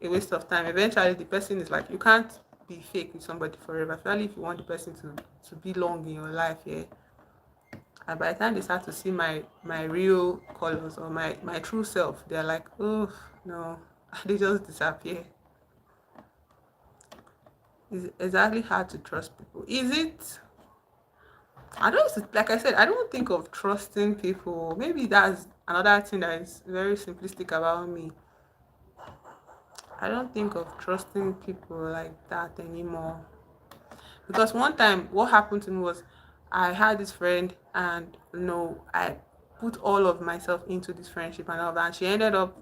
a waste of time. Eventually, the person is like, you can't be fake with somebody forever, especially if you want the person to be long in your life. Yeah, and by the time they start to see my real colors, or my true self, they're like, oh no, they just disappear. It's exactly hard to trust people. Is it? I don't, like I said, I don't think of trusting people. Maybe that's another thing that is very simplistic about me. I don't think of trusting people like that anymore. Because one time, what happened to me was, I had this friend, and I put all of myself into this friendship and all that. And she ended up,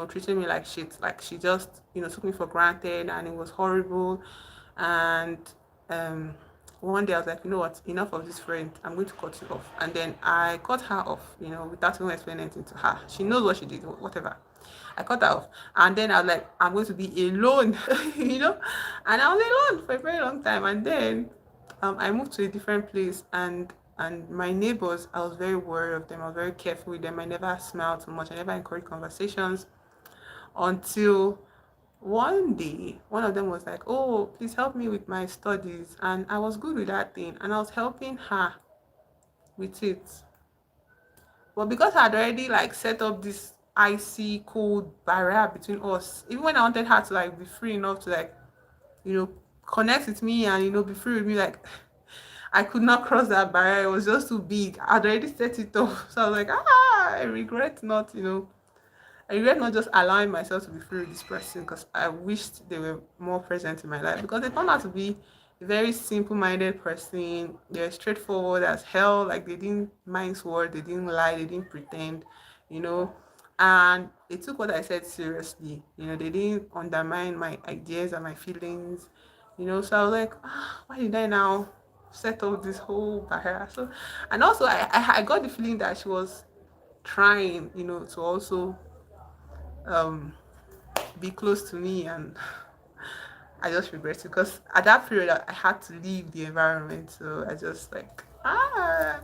treating me like shit. Like, she just, took me for granted, and it was horrible. And um, one day I was like, you know what, enough of this friend. I'm going to cut you off. And then I cut her off, without even explaining anything to her. She knows what she did, whatever. I cut her off. And then I was like, I'm going to be alone, you know? And I was alone for a very long time. And then I moved to a different place, and my neighbors, I was very worried of them. I was very careful with them. I never smiled too much. I never encouraged conversations until one day one of them was like, oh, please help me with my studies. And I was good with that thing, and I was helping her with it. But because I had already like set up this icy cold barrier between us, even when I wanted her to like be free enough to like, you know connect with me and be free with me, like, I could not cross that barrier. It was just too big. I'd already set it up. So I was like, I regret not, I regret not just allowing myself to be free with this person, because I wished they were more present in my life, because they turned out to be a very simple-minded person. They're straightforward as hell. Like, they didn't mind word, they didn't lie, they didn't pretend, you know. And they took what I said seriously. They didn't undermine my ideas and my feelings. So I was like, why did I now set up this whole barrier? So, and also I got the feeling that she was trying, to also um be close to me, and I just regret it because at that period I had to leave the environment, so I just like I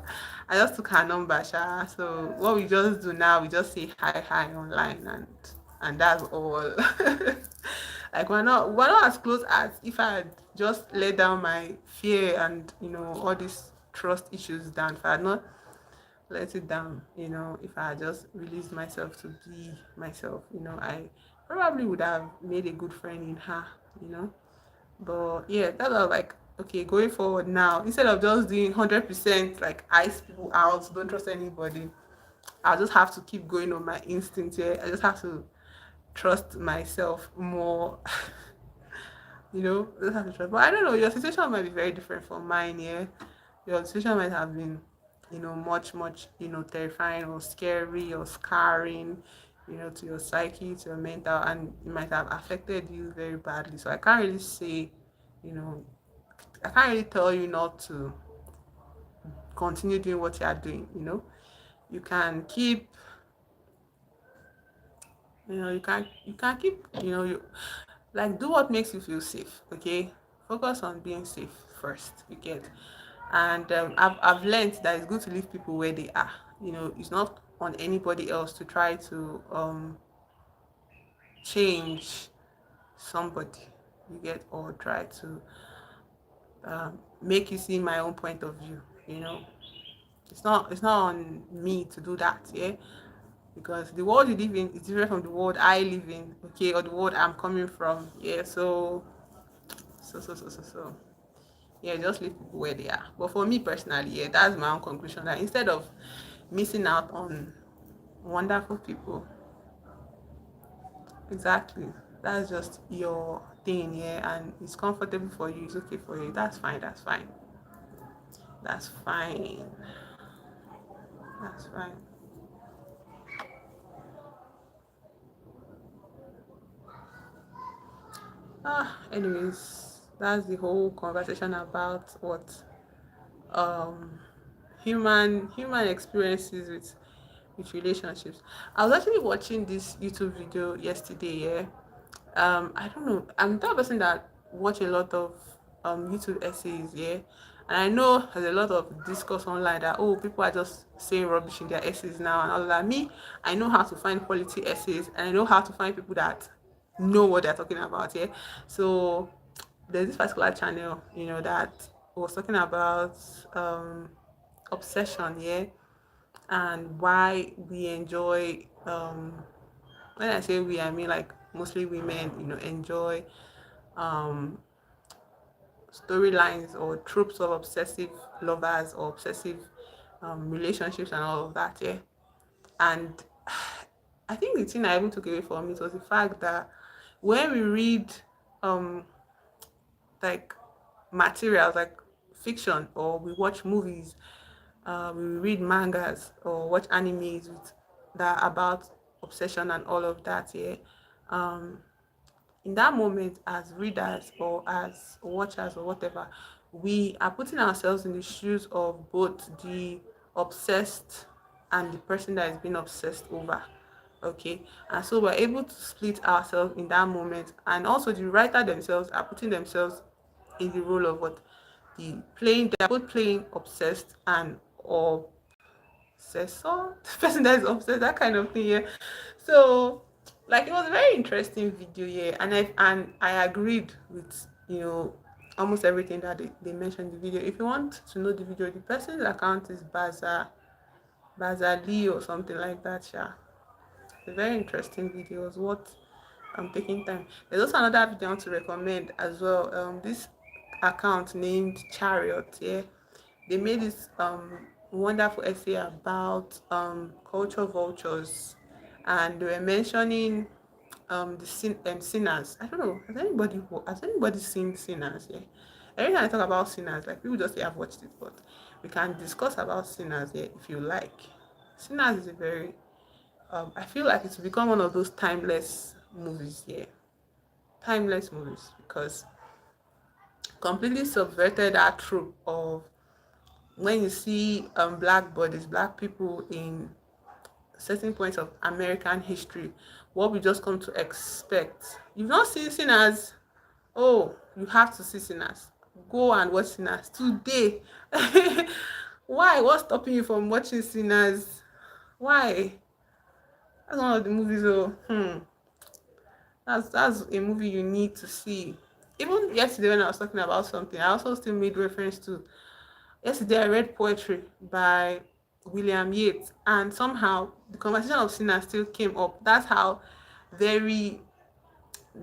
just took her number, sha. So what we just do now, we just say hi online, and that's all. Like we're not as close as if I had just let down my fear and all these trust issues down. If I had not let it down, if I had just released myself to be myself, I probably would have made a good friend in her, you know. But yeah, that was like, okay, going forward now, instead of just doing 100% like ice people out, don't trust anybody, I just have to keep going on my instinct. Yeah, I just have to trust myself more. Just have to trust. But I don't know, your situation might be very different from mine. Yeah, your situation might have been, much, terrifying or scary or scarring, to your psyche, to your mental, and it might have affected you very badly. So I can't really say, you know, I can't really tell you not to continue doing what you are doing. You can keep, you can keep, you like do what makes you feel safe. Okay, focus on being safe first. You get, and I've learned that it's good to leave people where they are. It's not on anybody else to try to change somebody. You get, or try to make you see my own point of view. It's not on me to do that. Yeah, because the world you live in is different from the world I live in, okay, or the world I'm coming from. Yeah, so yeah, just leave people where they are. But for me personally, yeah, that's my own conclusion, that instead of missing out on wonderful people, exactly, that's just your thing, yeah, and it's comfortable for you, it's okay for you, that's fine, that's fine. Anyways, that's the whole conversation about what um human experiences with relationships. I was actually watching this YouTube video yesterday. Yeah, I don't know, I'm that person that watch a lot of YouTube essays. Yeah, and I know there's a lot of discourse online that, oh, people are just saying rubbish in their essays now and all that. Me, I know how to find quality essays, and I know how to find people that know what they're talking about. Yeah, so there's this particular channel, that was talking about obsession. Yeah, and why we enjoy, when I say we, I mean like mostly women, enjoy um storylines or tropes of obsessive lovers or obsessive relationships and all of that. Yeah, and I think the thing I even took away from it was the fact that when we read um like materials like fiction, or we watch movies, we read mangas or watch animes with that about obsession and all of that. Yeah, um in that moment, as readers or as watchers or whatever, we are putting ourselves in the shoes of both the obsessed and the person that is being obsessed over. Okay, and so we're able to split ourselves in that moment, and also the writer themselves are putting themselves in the role of what the playing, they're both playing obsessed and or obsessor, the person that is obsessed, that kind of thing. Yeah, so like it was a very interesting video. Yeah, and I agreed with almost everything that they mentioned in the video. If you want to know the video, the person's account is Baza Lee or something like that. Yeah, a very interesting video. It was what I'm taking time. There's also another video I want to recommend as well. This account named Chariot. Yeah, they made this wonderful essay about culture vultures, and they were mentioning sinners. I don't know, has anybody seen Sinners? Yeah, every time I talk about Sinners, like people just say I've watched it, but we can discuss about Sinners. Yeah, if you like. Sinners is a very I feel like it's become one of those timeless movies. Yeah, timeless movies, because completely subverted that trope of when you see black bodies, black people in certain points of American history, what we just come to expect. You've not seen Sinners? Oh, you have to see Sinners. Go and watch Sinners today. Why? What's stopping you from watching Sinners? Why? That's one of the movies. Oh, that's a movie you need to see. Even yesterday when I was talking about something, I also still made reference to. Yesterday I read poetry by William Yeats, and somehow the conversation of Sinners still came up. That's how very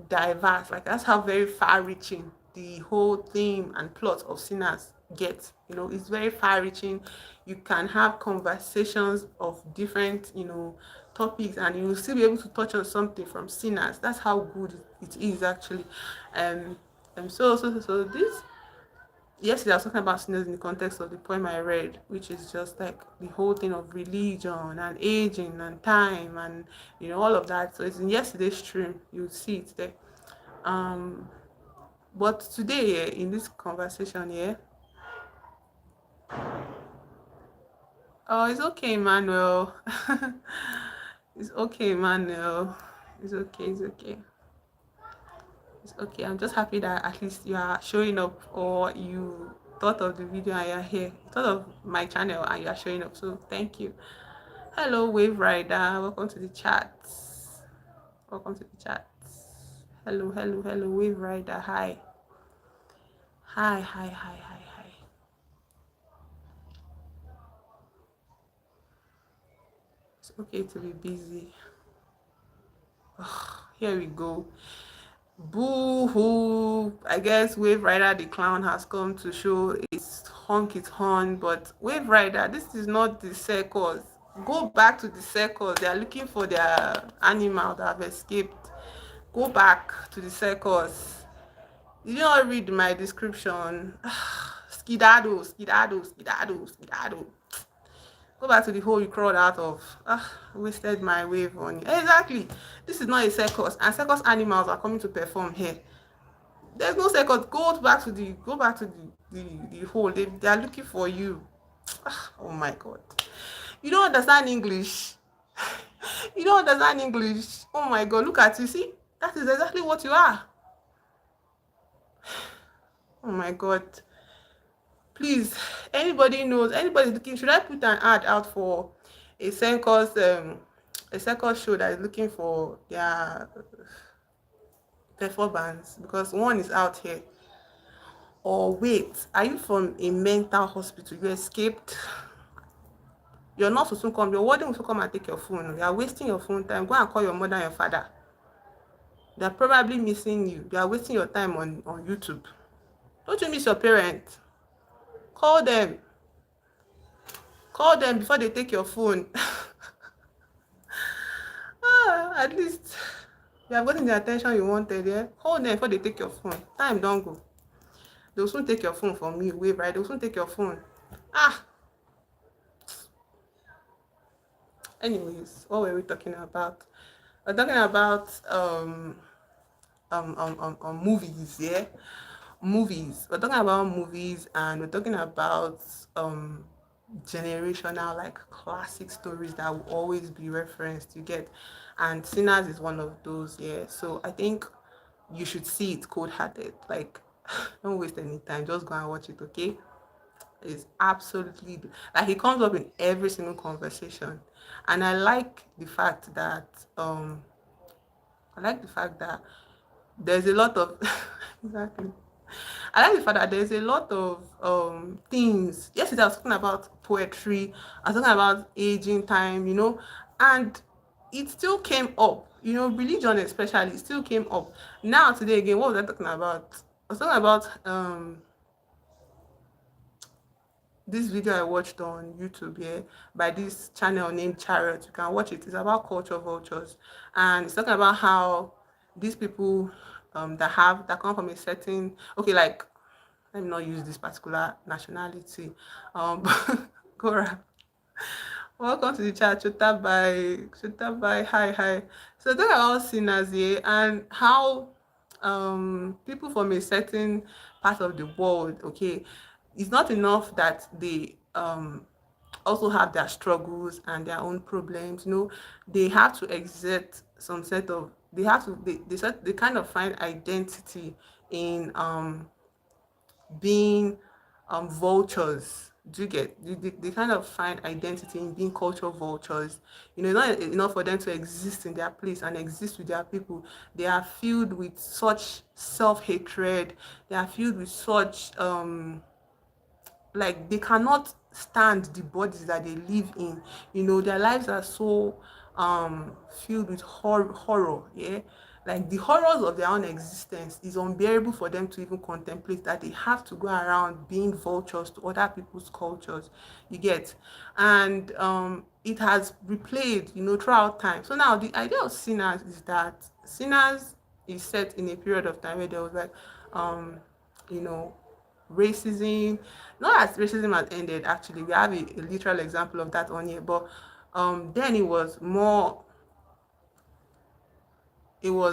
diverse, like that's how very far reaching the whole theme and plot of Sinners gets. It's very far reaching. You can have conversations of different, topics, and you'll still be able to touch on something from Sinners. That's how good it is actually. So this yesterday I was talking about Sinners in the context of the poem I read, which is just like the whole thing of religion and aging and time and all of that. So it's in yesterday's stream. You'll see it there. um but today, in this conversation here, oh, it's okay, Emmanuel. It's okay, Emmanuel. It's okay. I'm just happy that at least you are showing up, or you thought of the video and you're here. You thought of my channel and you are showing up, so thank you. Hello, Wave Rider. Welcome to the chat. Welcome to the chat. Hello, Wave Rider. Hi. Hi. It's okay to be busy. Here we go. Boo hoo. I guess Wave Rider the clown has come to show its horn, but Wave Rider, this is not the circus. Go back to the circus. They are looking for their animal that have escaped. Go back to the circus. Did you not read my description? Skidado. Go back to the hole you crawled out of. Wasted my wave on you. Exactly. This is not a circus, and circus animals are coming to perform here. There's no circus. Go back to the hole. They are looking for you. Oh my god. You don't understand English. You don't understand English. Oh my god. Look at you. See? That is exactly what you are. Oh my god. Please, anybody knows, anybody looking, should I put an ad out for a circus show that is looking for their performance, because one is out here? Or wait, are you from a mental hospital? You escaped? Your nurse will soon come, your warden will soon come and take your phone. You are wasting your phone time. Go and call your mother and your father. They are probably missing you. You are wasting your time on YouTube. Don't you miss your parents? Call them. Call them before they take your phone. At least you have gotten the attention you wanted. Yeah? Call them before they take your phone. Time don't go. They'll soon take your phone from you. Wave, right? They'll soon take your phone. Anyways, what were we talking about? We're talking about movies, yeah. Movies. We're talking about movies, and we're talking about generational, like classic stories that will always be referenced. You get, and Sinners is one of those. Yeah. So I think you should see it cold hearted. Like, don't waste any time. Just go and watch it. Okay. It's absolutely, like, he comes up in every single conversation, and I like the fact that there's a lot of exactly. I like the fact that there's a lot of things. Yesterday I was talking about poetry, I was talking about aging time, and it still came up. Religion especially still came up. Now today again, what was I talking about? I was talking about this video I watched on YouTube here by this channel named Chariot. You can watch it. It's about culture vultures, and it's talking about how these people that come from a certain, okay, like, let me not use this particular nationality. Gora, welcome to the chat. Shota by, hi. So talking about sinners here, and how people from a certain part of the world, okay, it's not enough that they also have their struggles and their own problems. They have to exert some set of, they kind of find identity in being vultures. Do you get? They kind of find identity in being culture vultures. You know, not enough for them to exist in their place and exist with their people. They are filled with such self-hatred. They are filled with such like they cannot stand the bodies that they live in. You know, their lives are so filled with horror. Yeah, like the horrors of their own existence is unbearable for them to even contemplate, that they have to go around being vultures to other people's cultures. You get? And it has replayed, you know, throughout time. So now the idea of Sinners is that Sinners is set in a period of time where there was like you know, racism. Not as racism has ended, actually we have a literal example of that on here, but then it was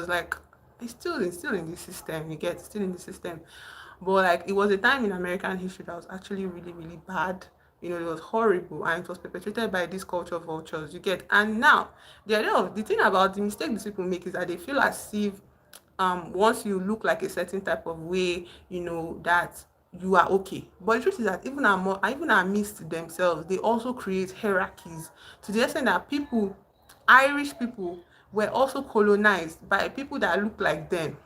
like it's still in the system. You get? Still in the system, but like it was a time in American history that was actually really really bad. You know, it was horrible and it was perpetrated by these culture vultures. You get? And now the thing about the mistake these people make is that they feel as if once you look like a certain type of way, you know, that you are okay. But the truth is that even amidst themselves, they also create hierarchies to the extent that Irish people were also colonized by people that look like them.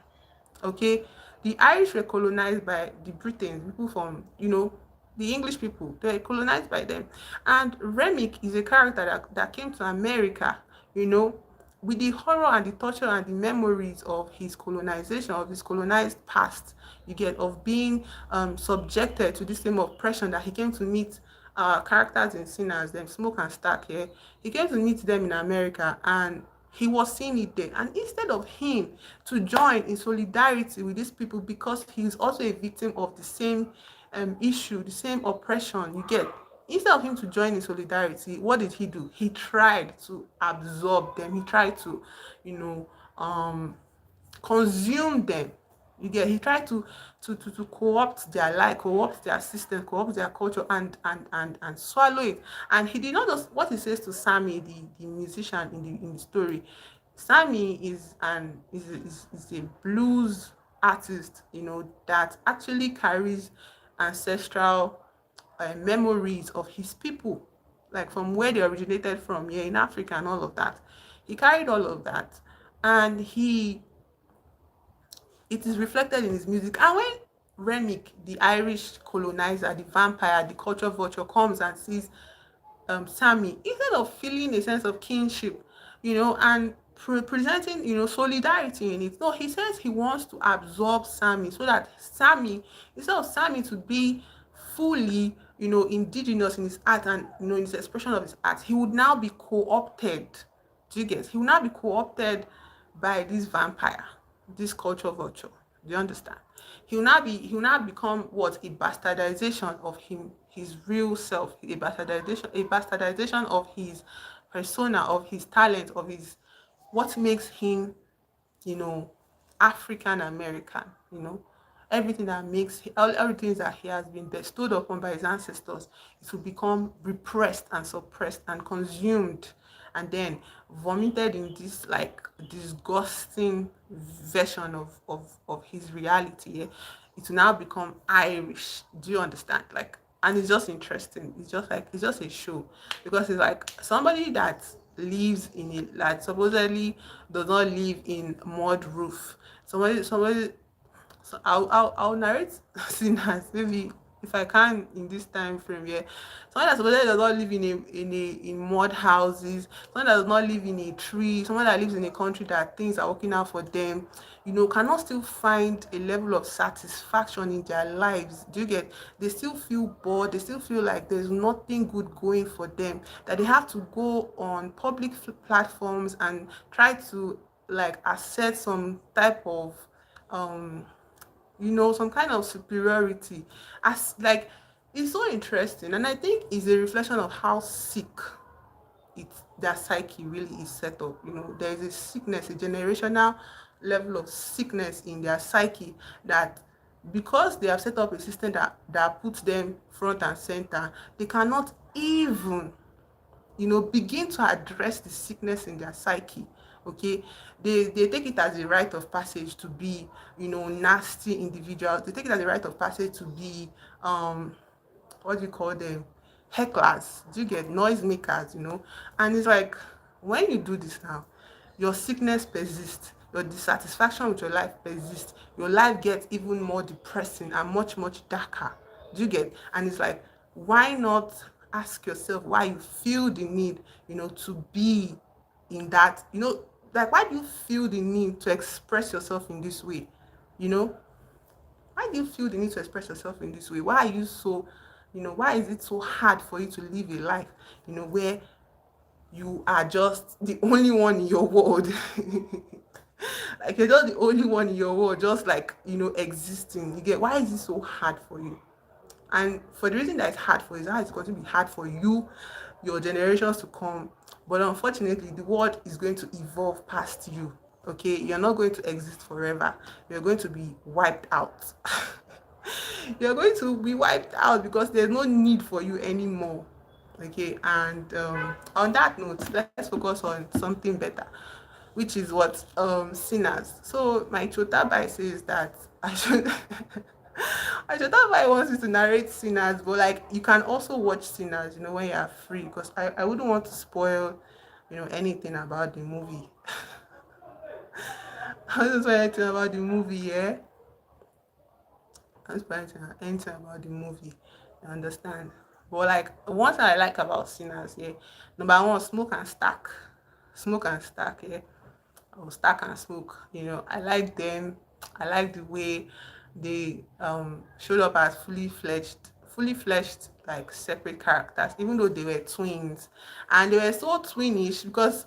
Okay, the Irish were colonized by the Britons, people from, you know, the English people. They were colonized by them. And Remick is a character that came to America, you know, with the horror and the torture and the memories of his colonization, of his colonized past. You get? Of being subjected to this same oppression that he came to meet characters in Sinners, them Smoke and Stark here. He came to meet them in America, and he was seeing it there. And instead of him to join in solidarity with these people, because he is also a victim of the same issue, the same oppression, you get? Instead of him to join in solidarity, what did he do? He tried to absorb them. He tried to, you know, consume them. You get? He tried to co-opt their life, co-opt their system, co-opt their culture, and swallow it. And he did not just what he says to Sammy, the musician in the story. Sammy is a blues artist, you know, that actually carries ancestral memories of his people, like from where they originated from here in Africa and all of that. He carried all of that, and it is reflected in his music. And when Remick, the Irish colonizer, the vampire, the culture vulture, comes and sees Sammy, instead of feeling a sense of kinship, you know, and presenting, you know, solidarity in it, no, he says he wants to absorb Sammy so that Sammy, instead of Sammy to be fully, you know, indigenous in his art and, you know, in his expression of his art, he would now be co-opted. Do you get? He will now be co-opted by this vampire, this culture vulture. Do you understand? He will now become what? A bastardization of him, his real self, a bastardization of his persona, of his talent, of his what makes him, you know, African American, you know, everything that he has been bestowed upon by his ancestors, it will become repressed and suppressed and consumed, and then vomited in this like disgusting version of his reality. Yeah? It will now become Irish. Do you understand? Like, and it's just interesting. It's just a show, because it's like somebody that lives in a, like, supposedly does not live in mud roof. Somebody so I'll narrate Sinners maybe if I can in this time frame. Yeah, someone that supposedly does not live in mud houses, someone that does not live in a tree, someone that lives in a country that things are working out for them, you know, cannot still find a level of satisfaction in their lives. Do you get? They still feel bored. They still feel like there's nothing good going for them. That they have to go on public platforms and try to like assert some type of um you know, some kind of superiority, as like it's so interesting. And I think it's a reflection of how sick their psyche really is set up. You know, there is a sickness, a generational level of sickness in their psyche, that because they have set up a system that puts them front and center, they cannot even, you know, begin to address the sickness in their psyche Okay, they take it as a rite of passage to be, nasty individuals. They take it as a rite of passage to be, what do you call them, hecklers. Do you get noisemakers? And it's like, when you do this now, your sickness persists, your dissatisfaction with your life persists, your life gets even more depressing and much darker. Do you get? And it's like, why not ask yourself why you feel the need, to be in that, like, why do you feel the need to express yourself in this way? you know why do you feel the need to express yourself in this way? Why are you so, why is it so hard for you to live a life, where you are just the only one in your world? Like, you're just the only one in your world, just like, existing. You get? Why is it so hard for you? And for the reason that it's hard for you, it's going to be hard for you, your generations to come. But unfortunately, the world is going to evolve past you. Okay, you're not going to exist forever. You're going to be wiped out. You're going to be wiped out because there's no need for you anymore. Okay, and on that note, let's focus on something better, which is what, sinners. So my chotabai says that I should I should not why I want you to narrate sinners, but like, you can also watch sinners, when you are free, because I wouldn't want to spoil, anything about the movie. I don't spoil anything about the movie, yeah. I don't spoil anything about the movie. You understand? But like, one thing I like about sinners, yeah. Number one, smoke and stack. Smoke and stack, yeah. Or stack and smoke. I like them. I like the way they showed up as fully fleshed, like, separate characters, even though they were twins. And they were so twinish because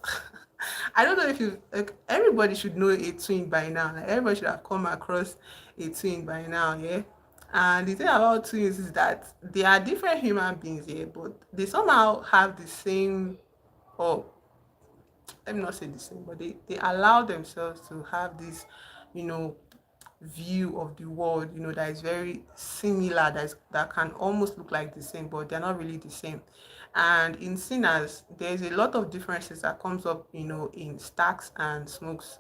I don't know if you, like, everybody should know a twin by now. Like, everybody should have come across a twin by now, yeah. And the thing about twins is that they are different human beings, yeah, but they somehow have the same, or let me not say the same, but they allow themselves to have this, you know, view of the world, that is very similar, that can almost look like the same, but they're not really the same. And in sinners, there's a lot of differences that comes up, in Stacks and Smokes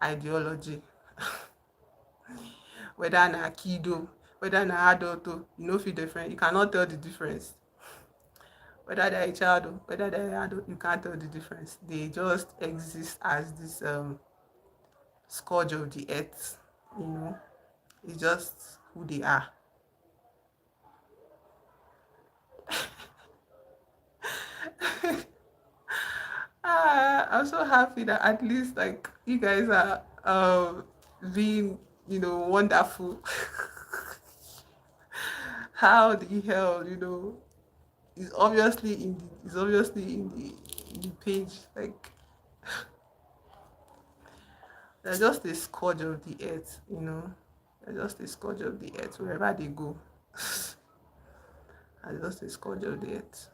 ideology. Whether na kido, whether na adult, feel different, you cannot tell the difference. Whether they're a child or whether they're an adult, you can't tell the difference. They just exist as this scourge of the earth, you know. It's just who they are. I'm so happy that at least, like, you guys are being, wonderful. How the hell, it's obviously in the page, like, they're just a scourge of the earth. They're just a scourge of the earth wherever they go. They're just a scourge of the earth.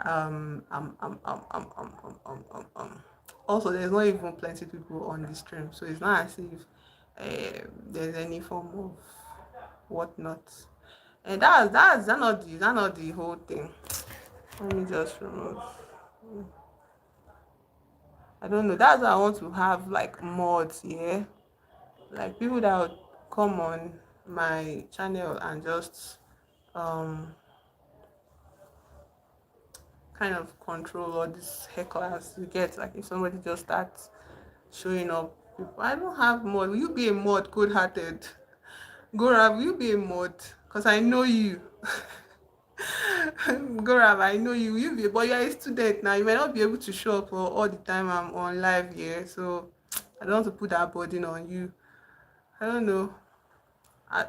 um um um um um um Also, there's not even plenty people on the stream, so it's not as if there's any form of whatnot. And that's not the whole thing. Let me just remove. I don't know. That's why I want to have, like, mods, yeah, like people that would come on my channel and just um kind of control all these hecklers. You get? Like, if somebody just starts showing up, people, I don't have mod. Will you be a mod, good hearted? Gora, will you be a mod? Because I know you. Gora, I know you. Will you be, but you're a student now. You might not be able to show up all the time I'm on live here. So I don't want to put that burden on you. I don't know.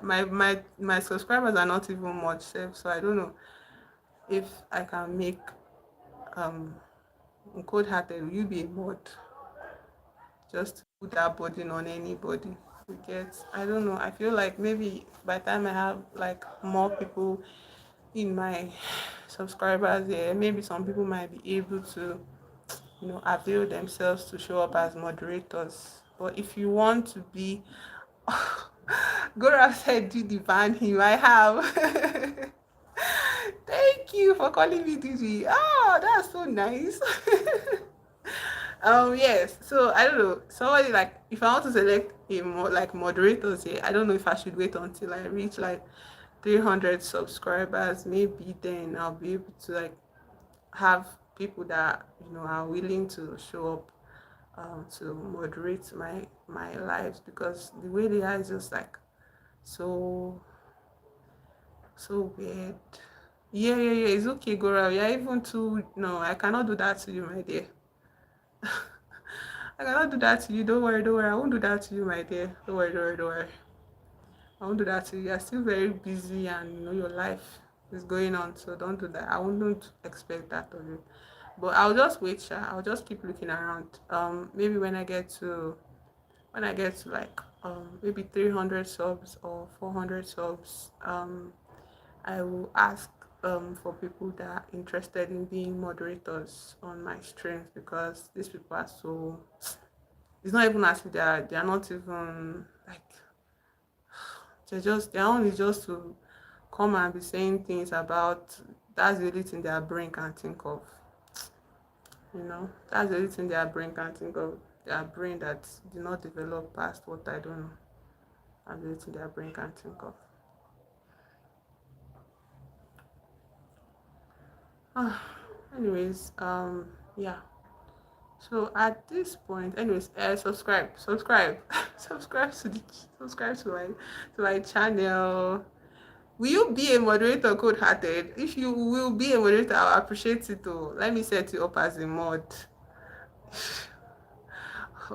My subscribers are not even much safe, so I don't know if I can make um cold hearted. Will you be a mod? Just to put that burden on anybody. You get? I don't know. I feel like maybe by the time I have, like, more people in my subscribers here, maybe some people might be able to, avail themselves to show up as moderators. But if you want to be, Gora said, do the ban him. I have. Thank you for calling me Didi. Oh, that's so nice. Yes. So I don't know. Somebody like if I want to select a more like moderators here, I don't know if I should wait until I reach like 300 subscribers. Maybe then I'll be able to like have people that are willing to show up to moderate my lives, because the way they are is just like so so weird. Yeah, yeah, yeah. It's okay, Gora. You're even too. No, I cannot do that to you, my dear. I cannot do that to you. Don't worry, don't worry. I won't do that to you, my dear. Don't worry, don't worry, don't worry. I won't do that to you. You're still very busy and your life is going on. So don't do that. I wouldn't expect that of you. But I'll just wait, Sha. I'll just keep looking around. Maybe when I get to like maybe 300 subs or 400 subs, I will ask for people that are interested in being moderators on my streams, because these people are so, it's not even as if they're not even like, they're just, their own is just to come and be saying things about, that's the only thing their brain can think of. That's the only thing their brain can think of. Their brain that did not develop past what I don't know. That's the only thing their brain can think of. Anyways, yeah. So at this point, anyways, subscribe, subscribe to my channel. Will you be a moderator, Code Hearted? If you will be a moderator, I'll appreciate it too. Let me set you up as a mod.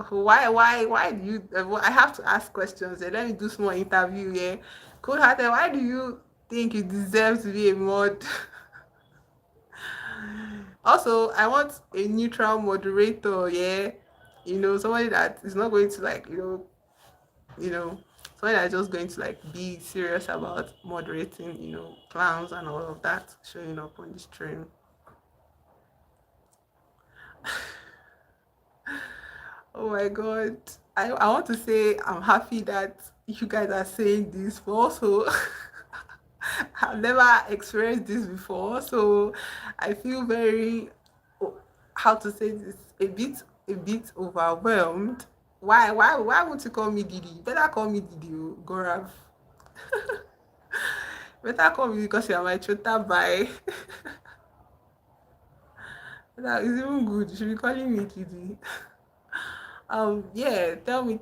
Why do you? I have to ask questions. Let me do small interview here. Code Hearted, why do you think you deserve to be a mod? Also, I want a neutral moderator. Yeah, somebody that is not going to like somebody that's just going to like be serious about moderating, clowns and all of that showing up on the stream. Oh my god. I want to say I'm happy that you guys are saying this, but also I've never experienced this before, so I feel very, how to say this, a bit overwhelmed. Why won't you call me Didi? Better call me Didi, Gorav. Better call me because you are my chota bye. That is even good. You should be calling me Didi. Yeah, tell me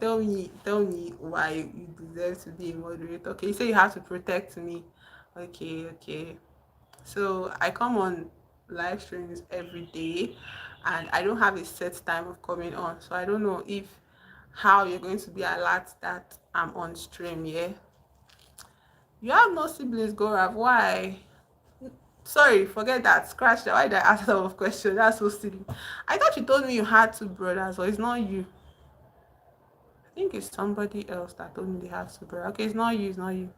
why you deserve to be a moderator. Okay, you say you have to protect me. Okay, okay. So I come on live streams every day, and I don't have a set time of coming on. So I don't know if how you're going to be alert that I'm on stream. Yeah, you have no siblings, Gorav. Why? Sorry, forget that. Scratch that. Why did I ask that of question? That's so silly. I thought you told me you had two brothers, or it's not you. I think it's somebody else that told me they have two brothers. Okay, it's not you. It's not you.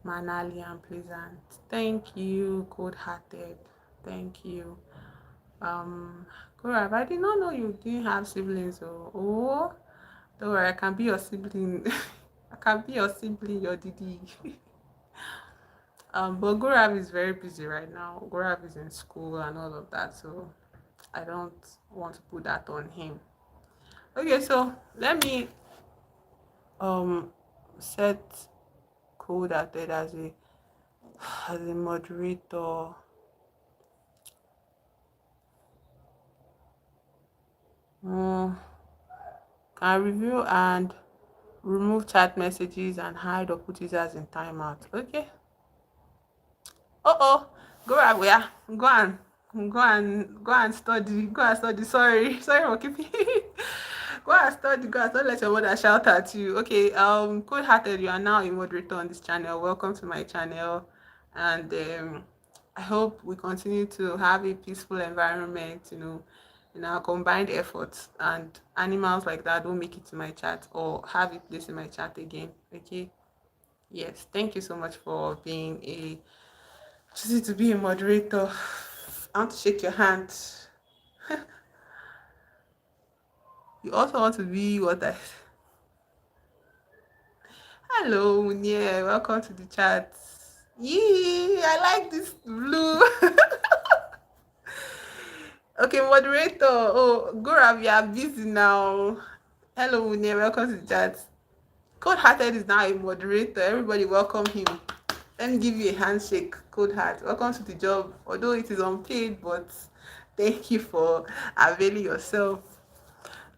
Manali and pleasant. Thank you, cold-hearted. Thank you. Gaurav, I did not know you didn't have siblings. Oh, don't worry, I can be your sibling. I can be your sibling, your Didi. But Gaurav is very busy right now. Gaurav is in school and all of that, so I don't want to put that on him. Okay, so let me set cold-hearted as a moderator. Can review and remove chat messages and hide or put users in timeout. Okay. Oh, go away. Go and study. Go and study. Sorry for keeping. Go and study. Go and study. Let your mother shout at you. Okay. Cold-hearted, you are now a moderator on this channel. Welcome to my channel, and I hope we continue to have a peaceful environment. In our combined efforts, and animals like that don't make it to my chat or have a place in my chat again. Okay. Yes, thank you so much for being choosing to be a moderator. I want to shake your hand. You also want to be what I hello Munie, welcome to the chat. Yeah, I like this blue. Okay, moderator. Oh, Gora, we are busy now. Hello, Mune. Welcome to the chat. Cold Hearted is now a moderator. Everybody welcome him. Let me give you a handshake, Cold Heart. Welcome to the job. Although it is unpaid, but thank you for availing yourself.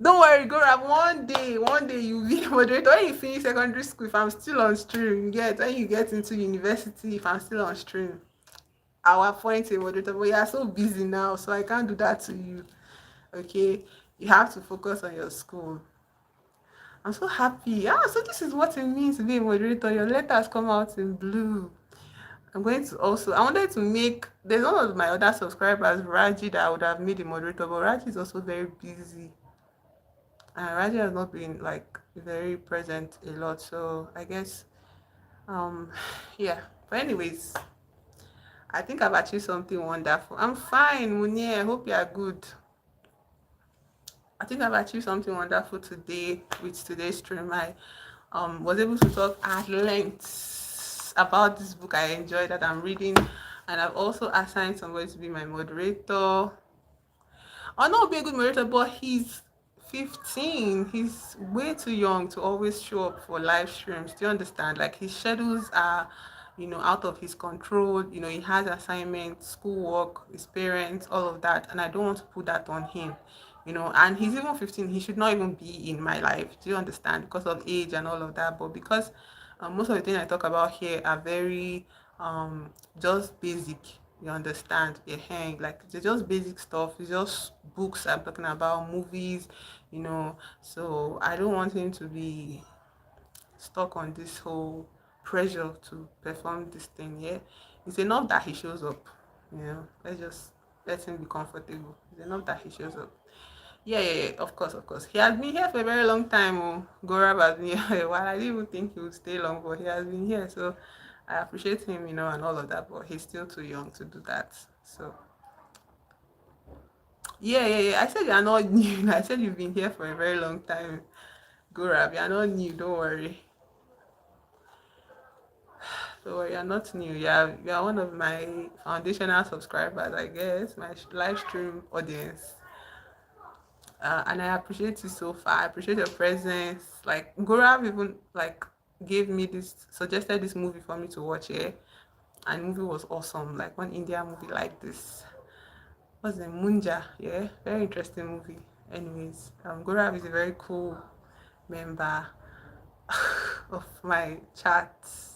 Don't worry, Gora. One day you'll be a moderator. When you finish secondary school, if I'm still on stream, when you get into university, if I'm still on stream, I'll appoint a moderator. But you are so busy now, so I can't do that to you. Okay, you have to focus on your school. I'm so happy. So this is what it means to be a moderator. Your letters come out in blue. I'm going to also, I wanted to make, there's one of my other subscribers, Raji, that I would have made a moderator, but Raji is also very busy. And Raji has not been like very present a lot. So I guess, um, yeah. But anyways, I think I've achieved something wonderful. I'm fine, Munye. I hope you are good. I think I've achieved something wonderful today with today's stream. I was able to talk at length about this book I enjoyed that I'm reading, and I've also assigned somebody to be my moderator. I'll not be a good moderator, but he's 15. He's way too young to always show up for live streams. Do you understand? Like his schedules are, out of his control. He has assignments, schoolwork, his parents, all of that, and I don't want to put that on him. And he's even 15. He should not even be in my life. Do you understand? Because of age and all of that. But because most of the things I talk about here are very just basic. You understand? Like they're just basic stuff. It's just books I'm talking about, movies, So I don't want him to be stuck on this whole pressure to perform this thing. Yeah, it's enough that he shows up. Let's just let him be comfortable. It's enough that he shows up. Yeah. Of course, of course. He has been here for a very long time. Oh, Gorab has been here a while. I didn't even think he would stay long, but he has been here. So I appreciate him, and all of that. But he's still too young to do that. So yeah. I said you are not new. I said you've been here for a very long time. Gorab, you are not new. Don't worry. So you're not new. You are one of my foundational subscribers, I guess. My live stream audience. And I appreciate you so far. I appreciate your presence. Like Gaurav even like gave me suggested this movie for me to watch here, and the movie was awesome. Like one Indian movie like this. What's the Munja? Yeah, very interesting movie. Anyways, Gaurav is a very cool member of my chats.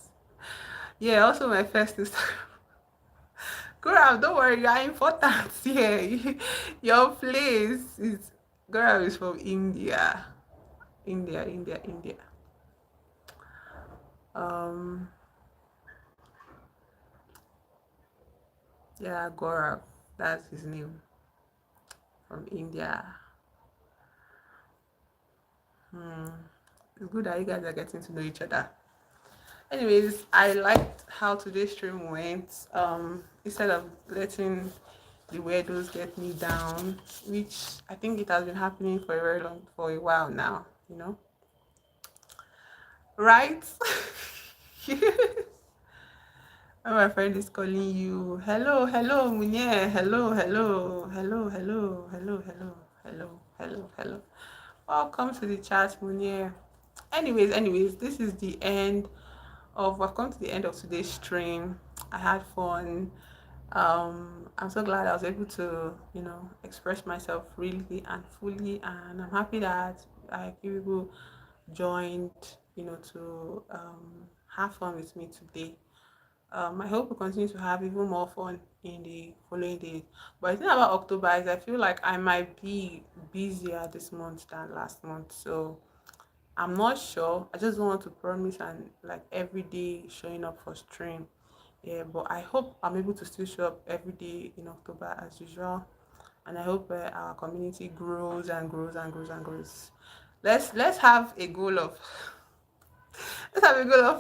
Yeah, also my first Instagram. Gaurav, don't worry, you are important. Yeah, your place is Gaurav is from India. India. Um, yeah, Gaurav, that's his name, from India. It's good that you guys are getting to know each other. Anyways, I liked how today's stream went. Instead of letting the weirdos get me down, which I think it has been happening for a while now, right? When my friend is calling you, hello, Munye, hello. Welcome to the chat, Munye. Anyways, this is the end we've come to the end of today's stream. I had fun. I'm so glad I was able to, express myself really and fully, and I'm happy that people joined, to have fun with me today. I hope we continue to have even more fun in the following days. But the thing about October is I feel like I might be busier this month than last month. So I'm not sure. I just don't want to promise and like every day showing up for stream. Yeah, but I hope I'm able to still show up every day in October as usual. And I hope our community grows and grows and grows and grows. Let's have a goal of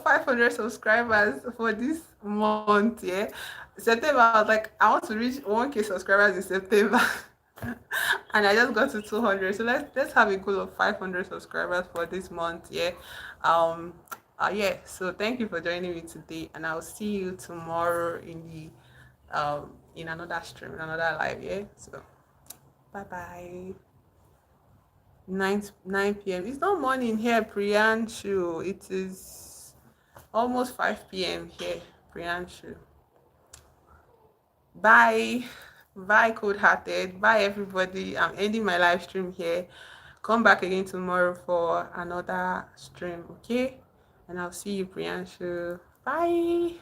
500 subscribers for this month. Yeah, September I was like I want to reach 1K subscribers in September. And I just got to 200. So let's have a goal of 500 subscribers for this month. Yeah. um yeah, so thank you for joining me today, and I'll see you tomorrow in another stream, in another live. Yeah, so Bye bye. 9 p.m. It's not morning here, Priyanshu. It is almost 5 p.m. here, Priyanshu. Bye. Bye, cold hearted. Bye, everybody. I'm ending my live stream here. Come back again tomorrow for another stream, okay? And I'll see you, Priyanshu. Bye.